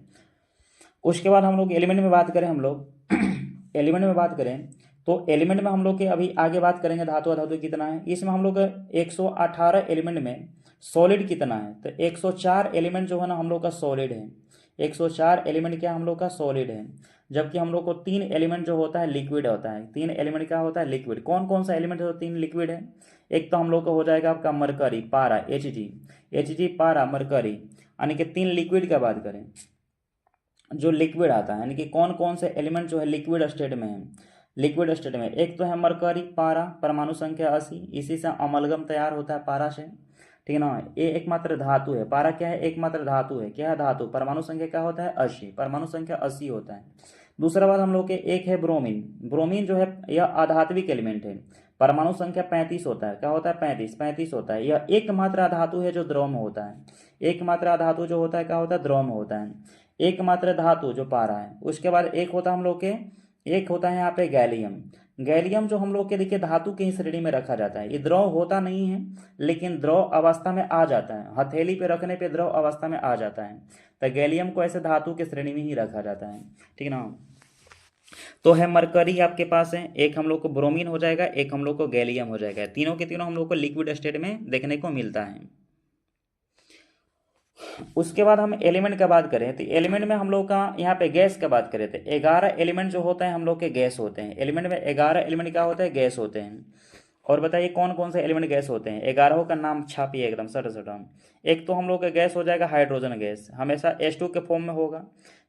S1: उसके बाद हम लोग एलिमेंट में बात करें, हम लोग एलिमेंट में बात करें तो एलिमेंट में हम लोग के अभी आगे बात करेंगे धातु अधातु कितना है। इसमें हम लोग 118 एलिमेंट में सॉलिड कितना है, तो 104 एलिमेंट जो है ना हम लोग का सॉलिड है। 104 एलिमेंट क्या हम लोग का? सॉलिड है। जबकि हम लोग को 3 एलिमेंट जो होता है लिक्विड होता है। 3 एलिमेंट क्या होता है? लिक्विड। कौन कौन सा एलिमेंट है? 3 लिक्विड है। एक तो हम लोग का हो जाएगा आपका मरकरी, पारा, Hg, पारा, मरकरी, यानी कि 3 लिक्विड का बात करें जो लिक्विड आता है, यानी कि कौन कौन से एलिमेंट जो है लिक्विड स्टेट में है। लिक्विड स्टेट में एक तो है मरकरी, पारा, परमाणु संख्या 80, इसी से अमलगम तैयार होता है पारा से, ठीक है ना। ये एकमात्र धातु है। पारा क्या है? एकमात्र धातु है। क्या है? धातु। परमाणु संख्या क्या होता है? 80, परमाणु संख्या 80 होता है। दूसरा बात हम लोग के एक है ब्रोमीन। ब्रोमीन जो है यह अधात्विक एलिमेंट है। परमाणु संख्या 35 होता है। क्या होता है? 35 होता है। यह एकमात्र धातु है जो द्रव में होता है। एकमात्र धातु जो होता है क्या होता है? द्रव में होता है। एकमात्र धातु जो पारा है। उसके बाद एक होता है हम लोग के, एक होता है यहाँ पे गैलियम। गैलियम जो हम लोग के देखिए धातु की ही श्रेणी में रखा जाता है। ये द्रव होता नहीं है लेकिन द्रव अवस्था में आ जाता है। हथेली पे रखने पे द्रव अवस्था में आ जाता है, तो गैलियम को ऐसे धातु की श्रेणी में ही रखा जाता है, ठीक ना। तो है मरकरी आपके पास है, एक हम लोग को ब्रोमीन हो जाएगा, एक हम लोग को गैलियम हो जाएगा। तीनों के तीनों हम लोग को लिक्विड स्टेट में देखने को मिलता है। उसके बाद हम एलिमेंट का बात करें तो एलिमेंट में हम लोग का यहाँ पे गैस का बात करें तो 11 एलिमेंट जो होते हैं हम लोग के गैस होते हैं। एलिमेंट में 11 एलिमेंट क्या होते हैं? गैस होते हैं। और बताइए कौन कौन से एलिमेंट गैस होते हैं? 11 का नाम छापिए एकदम सट सट। एक तो हम लोग का गैस हो जाएगा हाइड्रोजन गैस, हमेशा H2 के फॉर्म में होगा।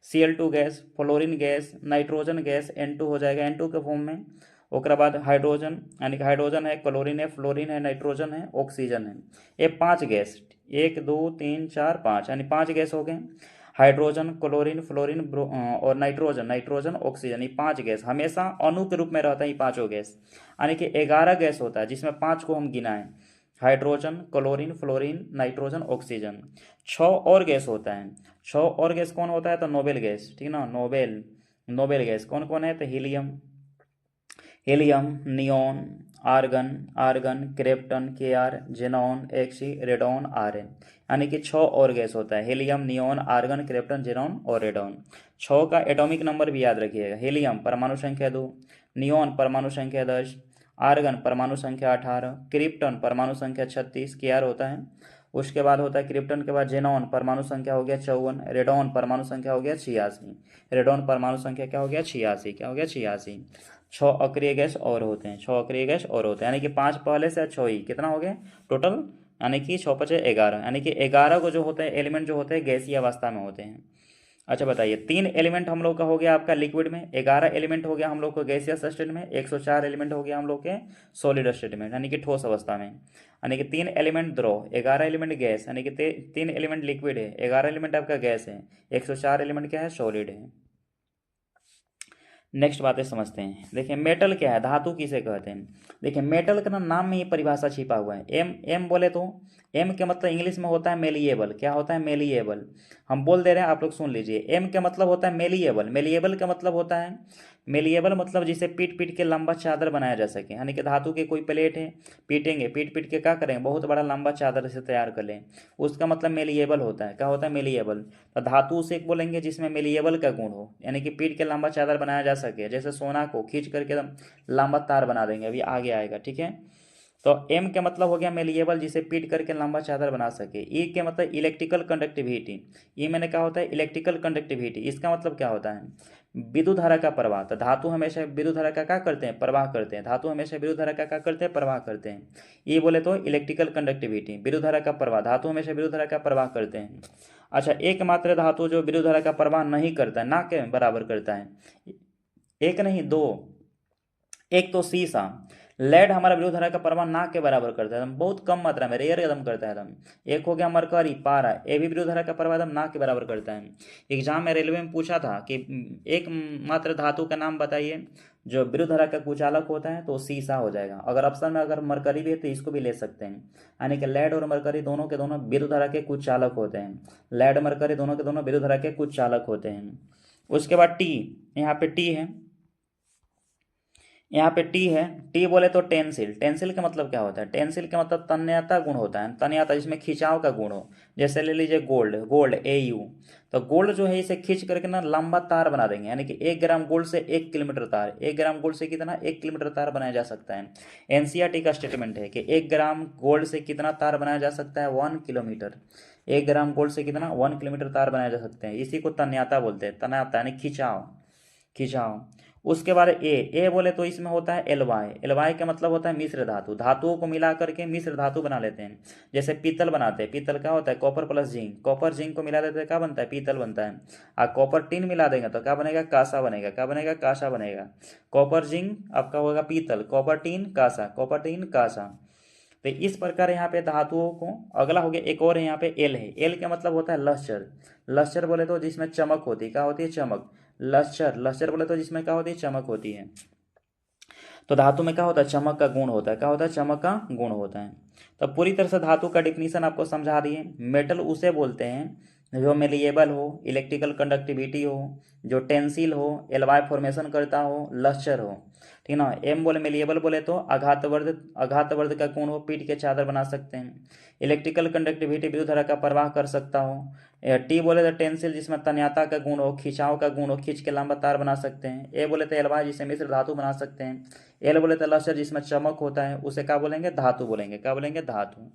S1: Cl2 gas, fluorine gas, nitrogen gas N2 हो जाएगा N2 के फॉर्म में। ओकरा बाद हाइड्रोजन, यानी कि हाइड्रोजन है, क्लोरीन है, फ्लोरीन है, नाइट्रोजन है, ऑक्सीजन है। ये 5 गैस, 1 2 3 4 5, यानी 5 गैस हो गए। हाइड्रोजन, क्लोरीन, फ्लोरीन और नाइट्रोजन, नाइट्रोजन, ऑक्सीजन, ये 5 गैस हमेशा अणु के रूप में रहता है। ये पांचों गैस यानी कि 11 गैस होता है जिसमें 5 को हम गिनाएं, hydrogen, chlorine, fluorine, nitrogen, oxygen. 6 और गैस होता है। 6 और गैस कौन होता है? तो नोबेल गैस, ठीक ना। नोबेल गैस कौन कौन है? तो helium, neon, argon, krypton, Kr, xenon, Xc, radon, Rn, यानी कि 6 और गैस होता है। Helium, neon, argon, krypton, xenon और रेडॉन। 6 का एटॉमिक नंबर भी याद रखिएगा। हीलियम परमाणु संख्या 2, नियोन परमाणु संख्या 10, आर्गन परमाणु संख्या 18, क्रिप्टन परमाणु संख्या 36, Kr होता है। उसके बाद होता है क्रिप्टन के बाद जेनॉन परमाणु संख्या हो गया 54, रेडॉन परमाणु संख्या हो गया 86। रेडॉन परमाणु संख्या क्या हो गया? 86। क्या हो गया? 86। 6 अक्रिय गैस और होते हैं, 6 अक्रिय गैस और होते हैं, यानी कि 5 पहले से 6 ही कितना हो गया टोटल, यानी कि 6 5 11, यानी कि 11 को जो होते हैं एलिमेंट जो होते हैं गैसीय अवस्था में होते हैं। अच्छा बताइए 3 एलिमेंट हम लोग का हो गया आपका लिक्विड में, 11 एलिमेंट हो गया हम लोग को गैसियस स्टेट में, 104 एलिमेंट हो गया हम लोग के सॉलिड स्टेट में, यानी कि ठोस अवस्था में। यानी कि 3 एलिमेंट द्रव, 11 एलिमेंट गैस, यानी कि 3 एलिमेंट लिक्विड है, 11 एलिमेंट आपका गैस है, 104 एलिमेंट क्या है? सॉलिड है। नेक्स्ट बातें समझते हैं। देखिए मेटल क्या है, धातु किसे कहते हैं। देखिए मेटल का नाम में ये परिभाषा छिपा हुआ है। एम बोले तो एम के मतलब इंग्लिश में होता है मेलिएबल। क्या होता है? मेलिएबल। हम बोल दे रहे हैं, आप लोग सुन लीजिए। एम का मतलब होता है मेलिएबल। मेलिएबल का मतलब होता है, मेलिएबल मतलब जिसे पीट पीट के लंबा चादर बनाया जा सके, यानी कि धातु के कोई प्लेट है, पीटेंगे, पीट पीट के क्या करेंगे? बहुत बड़ा लंबा चादर से तैयार कर लें, उसका मतलब मेलिएबल होता है। क्या होता है? मेलिएबल। तो धातु उसे बोलेंगे जिसमें मेलिएबल का गुण हो, यानी कि पीट के लंबा चादर बनाया जा सके। जैसे सोना को खींच करके एकदम लंबा तार बना देंगे, अभी आगे आएगा, ठीक है। तो एम के मतलब हो गया मेलिएबल, जिसे पीट करके लंबा चादर बना सके। ई के मतलब इलेक्ट्रिकल कंडक्टिविटी। ई मैंने क्या होता है? Electrical conductivity. इसका मतलब क्या होता है? विद्युत धारा का प्रवाह। तो धातु हमेशा विद्युत धारा का क्या करते हैं? प्रवाह करते हैं। धातु हमेशा विद्युत धारा का क्या करते हैं? प्रवाह करते हैं। ये बोले तो इलेक्ट्रिकल कंडक्टिविटी, विद्युत धारा का प्रवाह। धातु हमेशा विद्युत धारा का प्रवाह करते हैं। अच्छा एकमात्र धातु जो विद्युत धारा का प्रवाह नहीं करता है, ना के बराबर करता है, एक नहीं दो। एक तो सीसा, लेड हमारा विद्युत धारा का प्रवाह ना के बराबर करता है, एकदम बहुत कम मात्रा में, रेयर एकदम करता है एकदम। एक हो गया मरकरी, पारा, ये भी विद्युत धारा का प्रवाह एकदम ना के बराबर करता है। एग्जाम में रेलवे में पूछा था कि एक मात्र धातु का नाम बताइए जो विद्युत धारा का कुचालक होता है, तो सीसा हो जाएगा। अगर ऑप्शन में अगर मरकरी भी है तो इसको भी ले सकते हैं, यानी कि लेड और मरकरी दोनों के दोनों विद्युत धारा के कुचालक होते हैं। लेड मरकरी दोनों के दोनों विद्युत धारा के कुचालक होते हैं। उसके बाद टी, यहाँ पे टी है, यहाँ पे टी है, टी बोले तो टेंसिल, टेंसिल का मतलब क्या होता है, टेंसिल का मतलब तन्यता गुण होता है, तन्यता जिसमें खिंचाव का गुण हो। जैसे ले लीजिए गोल्ड, गोल्ड AU, तो गोल्ड जो है इसे खींच करके ना लंबा तार बना देंगे, यानी कि 1 ग्राम गोल्ड से 1 किलोमीटर तार, 1 ग्राम गोल्ड से कितना 1 किलोमीटर तार बनाया जा सकता है। एनसीईआरटी का स्टेटमेंट है कि 1 ग्राम गोल्ड से कितना तार बनाया जा सकता है, 1 किलोमीटर। 1 ग्राम गोल्ड से कितना 1 किलोमीटर तार बनाया जा सकते हैं, इसी को तन्यता बोलते हैं, तन्यता यानी खिंचाव, खिंचाव। उसके बाद ए बोले तो इसमें होता है एलवाई, एलवाई का मतलब होता है मिश्र धातु, धातुओं को मिला करके मिश्र धातु बना लेते हैं। जैसे पीतल बनाते हैं, पीतल क्या होता है, copper plus zinc, copper zinc को मिला देते हैं क्या बनता है, पीतल बनता है। और कॉपर टिन मिला देंगे तो क्या बनेगा, कांसा बनेगा, क्या बनेगा, कांसा बनेगा। कॉपर जिंक आपका होगा पीतल, कॉपर टिन कांसा, कॉपर टिन कांसा। तो इस प्रकार यहाँ पे धातुओं को, अगला हो गया एक और है यहाँ पे एल है, एल का मतलब होता है लश्चर, लश्चर बोले तो जिसमें चमक होती है, क्या होती है, चमक। लश्चर, लश्चर बोले तो जिसमें क्या होती है, चमक होती है। तो धातु में क्या होता है, चमक का गुण होता है, क्या होता है, चमक का गुण होता है। तो पूरी तरह से धातु का डिफिनीशन आपको समझा दिए। मेटल उसे बोलते हैं जो मेलिएबल हो, इलेक्ट्रिकल कंडक्टिविटी हो, जो टेंसिल हो, एलवाई फॉर्मेशन करता हो, लश्चर हो, ठीक ना। एम बोले मेलिएबल बोले तो आघातवर्ध, आघातवर्ध का गुण हो, पीट के चादर बना सकते हैं। इलेक्ट्रिकल कंडक्टिविटी विद्युत धारा का प्रवाह कर सकता हो। टी बोले तो टेंसिल जिसमें तन्यता का गुण हो, खिंचाव का गुण हो, खींच के लंबा तार बना सकते हैं। ए बोले तो एलवाई जिसे मिश्र धातु बना सकते हैं। एल बोले तो लश्चर जिसमें चमक होता है, उसे क्या बोलेंगे, धातु बोलेंगे, क्या बोलेंगे, धातु।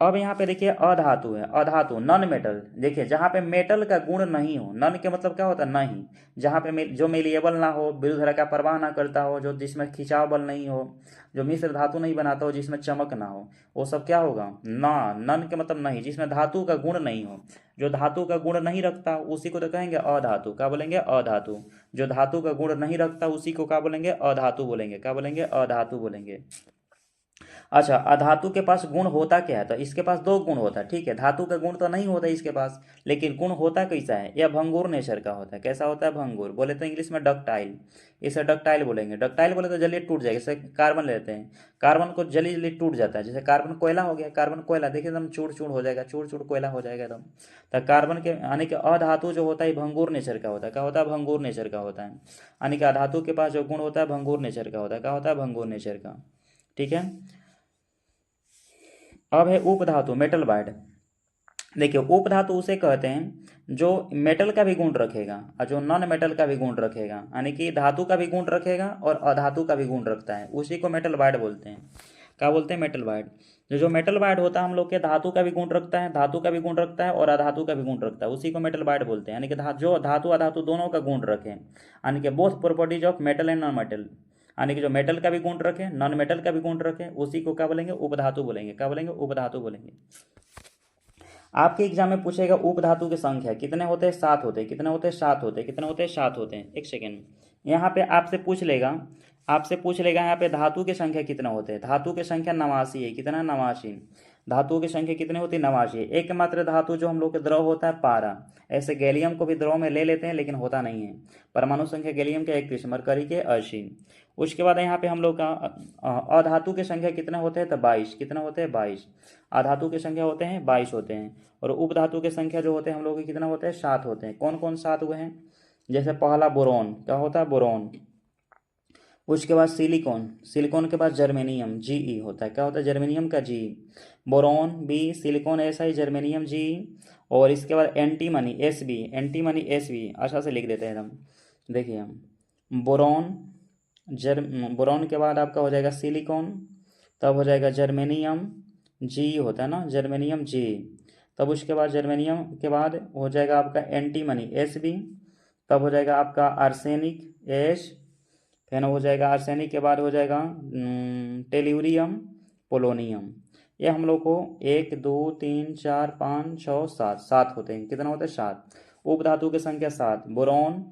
S1: अब यहाँ पे देखिए अधातु है, अधातु नॉन मेटल, देखिए जहाँ पे मेटल का गुण नहीं हो, नॉन के मतलब क्या होता है, नहीं, जहाँ पे जो मेलिएबल ना हो, विद्युत धारा का प्रवाह ना करता हो, जो जिसमें खिंचाव बल नहीं हो, जो मिश्र धातु नहीं बनाता हो, जिसमें चमक ना हो, वो सब क्या होगा, ना। नॉन के मतलब नहीं, जिसमें धातु का गुण नहीं हो, जो धातु का गुण नहीं रखता उसी को तो कहेंगे अधातु, क्या बोलेंगे, अधातु। जो धातु का गुण नहीं रखता उसी को क्या बोलेंगे, अधातु बोलेंगे, क्या बोलेंगे, अधातु बोलेंगे। अच्छा, अधातु के पास गुण होता क्या है, तो इसके पास दो गुण होता है, ठीक है। धातु का गुण तो नहीं होता इसके पास, लेकिन गुण होता कैसा है, यह भंगुर नेचर का होता है। कैसा होता है, भंगुर, बोले तो इंग्लिश में डक्टाइल, इसे डक्टाइल बोलेंगे। डक्टाइल बोले तो जल्दी टूट जाएगा, जैसे कार्बन लेते हैं, कार्बन को जल्दी जल्दी टूट जाता है, जैसे कार्बन कोयला हो गया, कार्बन कोयला देखिए एकदम चूर चूर हो जाएगा, चूर चूर कोयला हो जाएगा एकदम। तो कार्बन के यानी कि अधातु जो होता है भंगुर नेचर का होता है, क्या होता है, भंगुर नेचर का होता है। यानी कि अधातु के पास जो गुण होता है भंगुर नेचर का होता है, क्या होता है, भंगुर नेचर का, ठीक है। अब है उपधातु, मेटल बाइड। देखिए उपधातु उसे कहते हैं जो मेटल का भी गुण रखेगा और जो नॉन मेटल का भी गुण रखेगा, यानी कि धातु का भी गुण रखेगा और अधातु का भी गुण रखता है, उसी को मेटल बाइड बोलते हैं। क्या बोलते हैं, मेटल बाइड। जो मेटल बाइड होता है हम लोग के धातु का भी गुण रखता है, धातु का भी गुण रखता है और अधातु का भी गुण रखता है, उसी को मेटल बाइड बोलते हैं। यानी कि जो धातु अधातु दोनों का गुण रखे, यानी कि both properties of metal and non metal, यानी कि जो मेटल का भी गुण रखे, नॉन मेटल का भी गुण रखे, उसी को क्या बोलेंगे, उपधातु बोलेंगे, क्या बोलेंगे, उपधातु बोलेंगे। आपके एग्जाम में पूछेगा उपधातु की संख्या कितने होते हैं, 7 होते हैं, कितने होते हैं, 7 होते हैं, कितने होते हैं, 7 होते हैं। एक सेकेंड, यहाँ पे आपसे पूछ लेगा, आपसे पूछ लेगा यहाँ पे धातु की संख्या कितने होते हैं, धातु की संख्या 89 है, कितना, 89। धातुओं की संख्या कितनी होती है, 89। एकमात्र धातु जो हम लोग के द्रव होता है पारा, ऐसे गैलियम को भी द्रव में ले लेते हैं लेकिन होता नहीं है। परमाणु संख्या गैलियम के 31, मरकरी के 80। उसके बाद यहाँ पे हम लोग का अधातु की संख्या कितने होते हैं, तो 22, कितने होते हैं, 22। अधातु की संख्या होते हैं 22 होते हैं। और उपधातु की संख्या जो होते हैं हम लोग के कितना होते हैं, 7 होते हैं। कौन कौन 7 हुए हैं, जैसे पहला बोरॉन, क्या होता है, बोरॉन। उसके बाद सिलिकॉन, सिलिकॉन के बाद जर्मेनियम, Ge होता है, क्या होता है, जर्मेनियम का Ge। Boron B, silicon SI, germanium Ge। और इसके बाद एंटीमनी Sb, एंटीमनी Sb, अच्छा से लिख देते हैं हम, देखिए हम बोरॉन, बोरॉन के बाद आपका हो जाएगा सिलिकॉन, तब हो जाएगा जर्मेनियम, Ge होता है ना, जर्मेनियम Ge। तब उसके बाद जर्मेनियम के बाद हो जाएगा आपका एंटीमनी Sb। तब हो जाएगा आपका आर्सेनिक H। फिर हो जाएगा आर्सेनिक के बाद हो जाएगा टेल्यूरियम, पोलोनियम। ये हम लोग को 1 2 3 4 5 6 7, 7 होते हैं, कितना होता है, 7। उपधातु की संख्या 7, बोरॉन,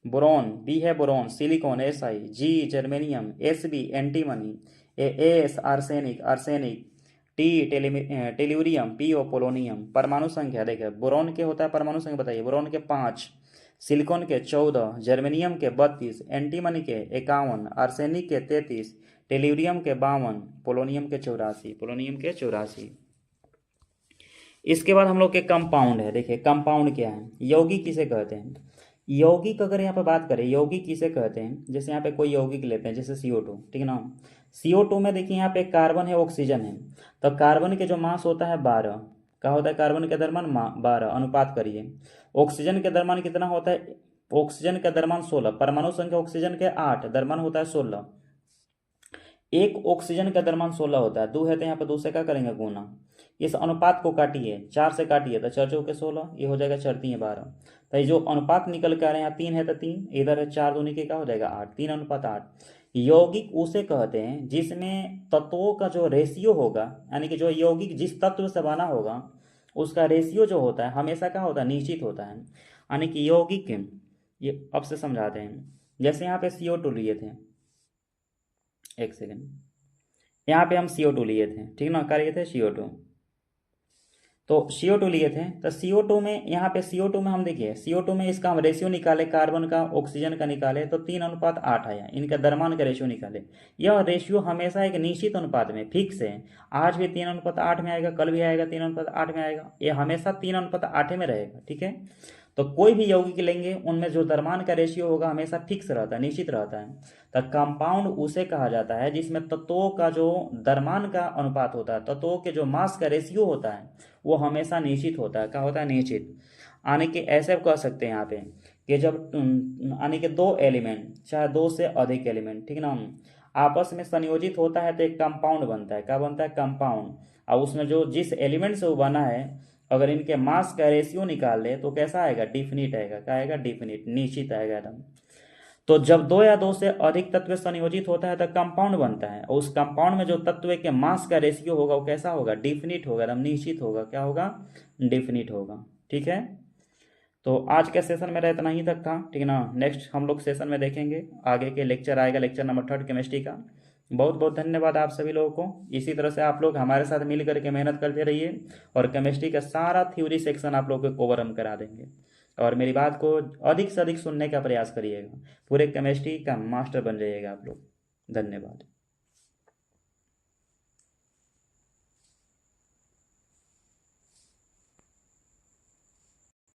S1: बोरॉन बी है boron, silicon SI, G germanium, Sb antimony, AS arsenic, arsenic, T tellurium, PO polonium. परमाणु संख्या देखिए, बोरॉन के होता है परमाणु संख्या बताइए, बोरॉन के 5, सिलिकॉन के 14, जर्मेनियम के 32, एंटीमनी के 51, आर्सेनिक के 33, टेल्यूरियम के 52, पोलोनियम के 84, पोलोनियम के 84। इसके बाद हम लोग के कंपाउंड है, देखिए कंपाउंड क्या है, यौगिक किसे कहते हैं। यौगिक अगर यहाँ पे बात करें, यौगिक किसे कहते हैं, जैसे यहाँ पे कोई यौगिक लेते हैं जैसे CO2, ठीक है ना। CO2 में देखिए यहाँ पे कार्बन है, ऑक्सीजन है, तो कार्बन के जो मास होता है 12, क्या होता है, कार्बन के द्रव्यमान 12, अनुपात करिए। ऑक्सीजन के द्रव्यमान कितना होता है, ऑक्सीजन का द्रव्यमान 16, परमाणु संख्या ऑक्सीजन के 8, द्रव्यमान होता है 16। एक ऑक्सीजन का द्रव्यमान 16 होता है, 2 है तो यहाँ पे 2 से क्या करेंगे, गुना। इस अनुपात को काटिए, 4 से काटिए तो 4 चौके 16, ये हो जाएगा 4 3 12। तो ये जो अनुपात निकल के आ रहे हैं, यहाँ 3 है तो 3, इधर है 4 दूनी के क्या हो जाएगा 8, 3:8। यौगिक उसे कहते हैं जिसमें तत्वों का जो रेशियो होगा, यानी कि जो यौगिक जिस तत्व से बना होगा उसका रेशियो जो होता है हमेशा क्या होता है, निश्चित होता है। यानी कि यौगिक, ये अब से समझाते हैं। जैसे यहाँ पे CO2 लिए थे, एक सेकेंड, यहाँ पे हम CO2 लिए थे, ठीक ना, क्या लिए थे, CO2। तो CO2 लिए थे, तो CO2 में, यहाँ पे CO2 में हम देखिए, CO2 में इसका हम रेशियो निकाले, कार्बन का ऑक्सीजन का निकाले तो 3:8 आया, इनका द्रव्यमान का रेशियो निकाले। यह रेशियो हमेशा एक निश्चित अनुपात में फिक्स है, आज भी 3:8 में आएगा, कल भी आएगा 3:8 में आएगा, ये हमेशा 3:8 में रहेगा, ठीक है। तो कोई भी यौगिक लेंगे उनमें जो द्रव्यमान का रेशियो होगा हमेशा फिक्स रहता है, निश्चित रहता है। तो कंपाउंड उसे कहा जाता है जिसमें तत्वों का जो द्रव्यमान का अनुपात होता है, तत्वों के जो मास का रेशियो होता है वो हमेशा निश्चित होता है, क्या होता है, निश्चित। यानी कि ऐसे कह सकते हैं यहाँ पे कि जब यानी कि 2 एलिमेंट, चाहे 2 से अधिक एलिमेंट, ठीक ना, आपस में संयोजित होता है तो एक कंपाउंड बनता है, क्या बनता है, कंपाउंड। और उसमें जो जिस एलिमेंट से वो बना है, अगर इनके मास का रेशियो निकाल ले तो कैसा आएगा, डिफिनिट आएगा, क्या आएगा, डिफिनिट, निश्चित आएगा एकदम। तो जब 2 या 2 से अधिक तत्व संयोजित होता है तो कंपाउंड बनता है, और उस कंपाउंड में जो तत्व के मास का रेशियो होगा वो कैसा होगा, डिफिनिट होगा, एकदम निश्चित होगा, क्या होगा, डिफिनिट होगा, ठीक है। तो आज के सेशन में इतना ही तक था, ठीक है ना। नेक्स्ट हम लोग सेशन में देखेंगे, आगे के लेक्चर आएगा, लेक्चर नंबर 3 केमिस्ट्री का। बहुत बहुत धन्यवाद आप सभी लोगों को। इसी तरह से आप लोग हमारे साथ मिल करके मेहनत करते रहिए, और केमिस्ट्री का सारा थ्योरी सेक्शन आप लोग को कवर हम करा देंगे। और मेरी बात को अधिक से अधिक सुनने का प्रयास करिएगा, पूरे केमिस्ट्री का मास्टर बन जाइएगा आप लोग। धन्यवाद।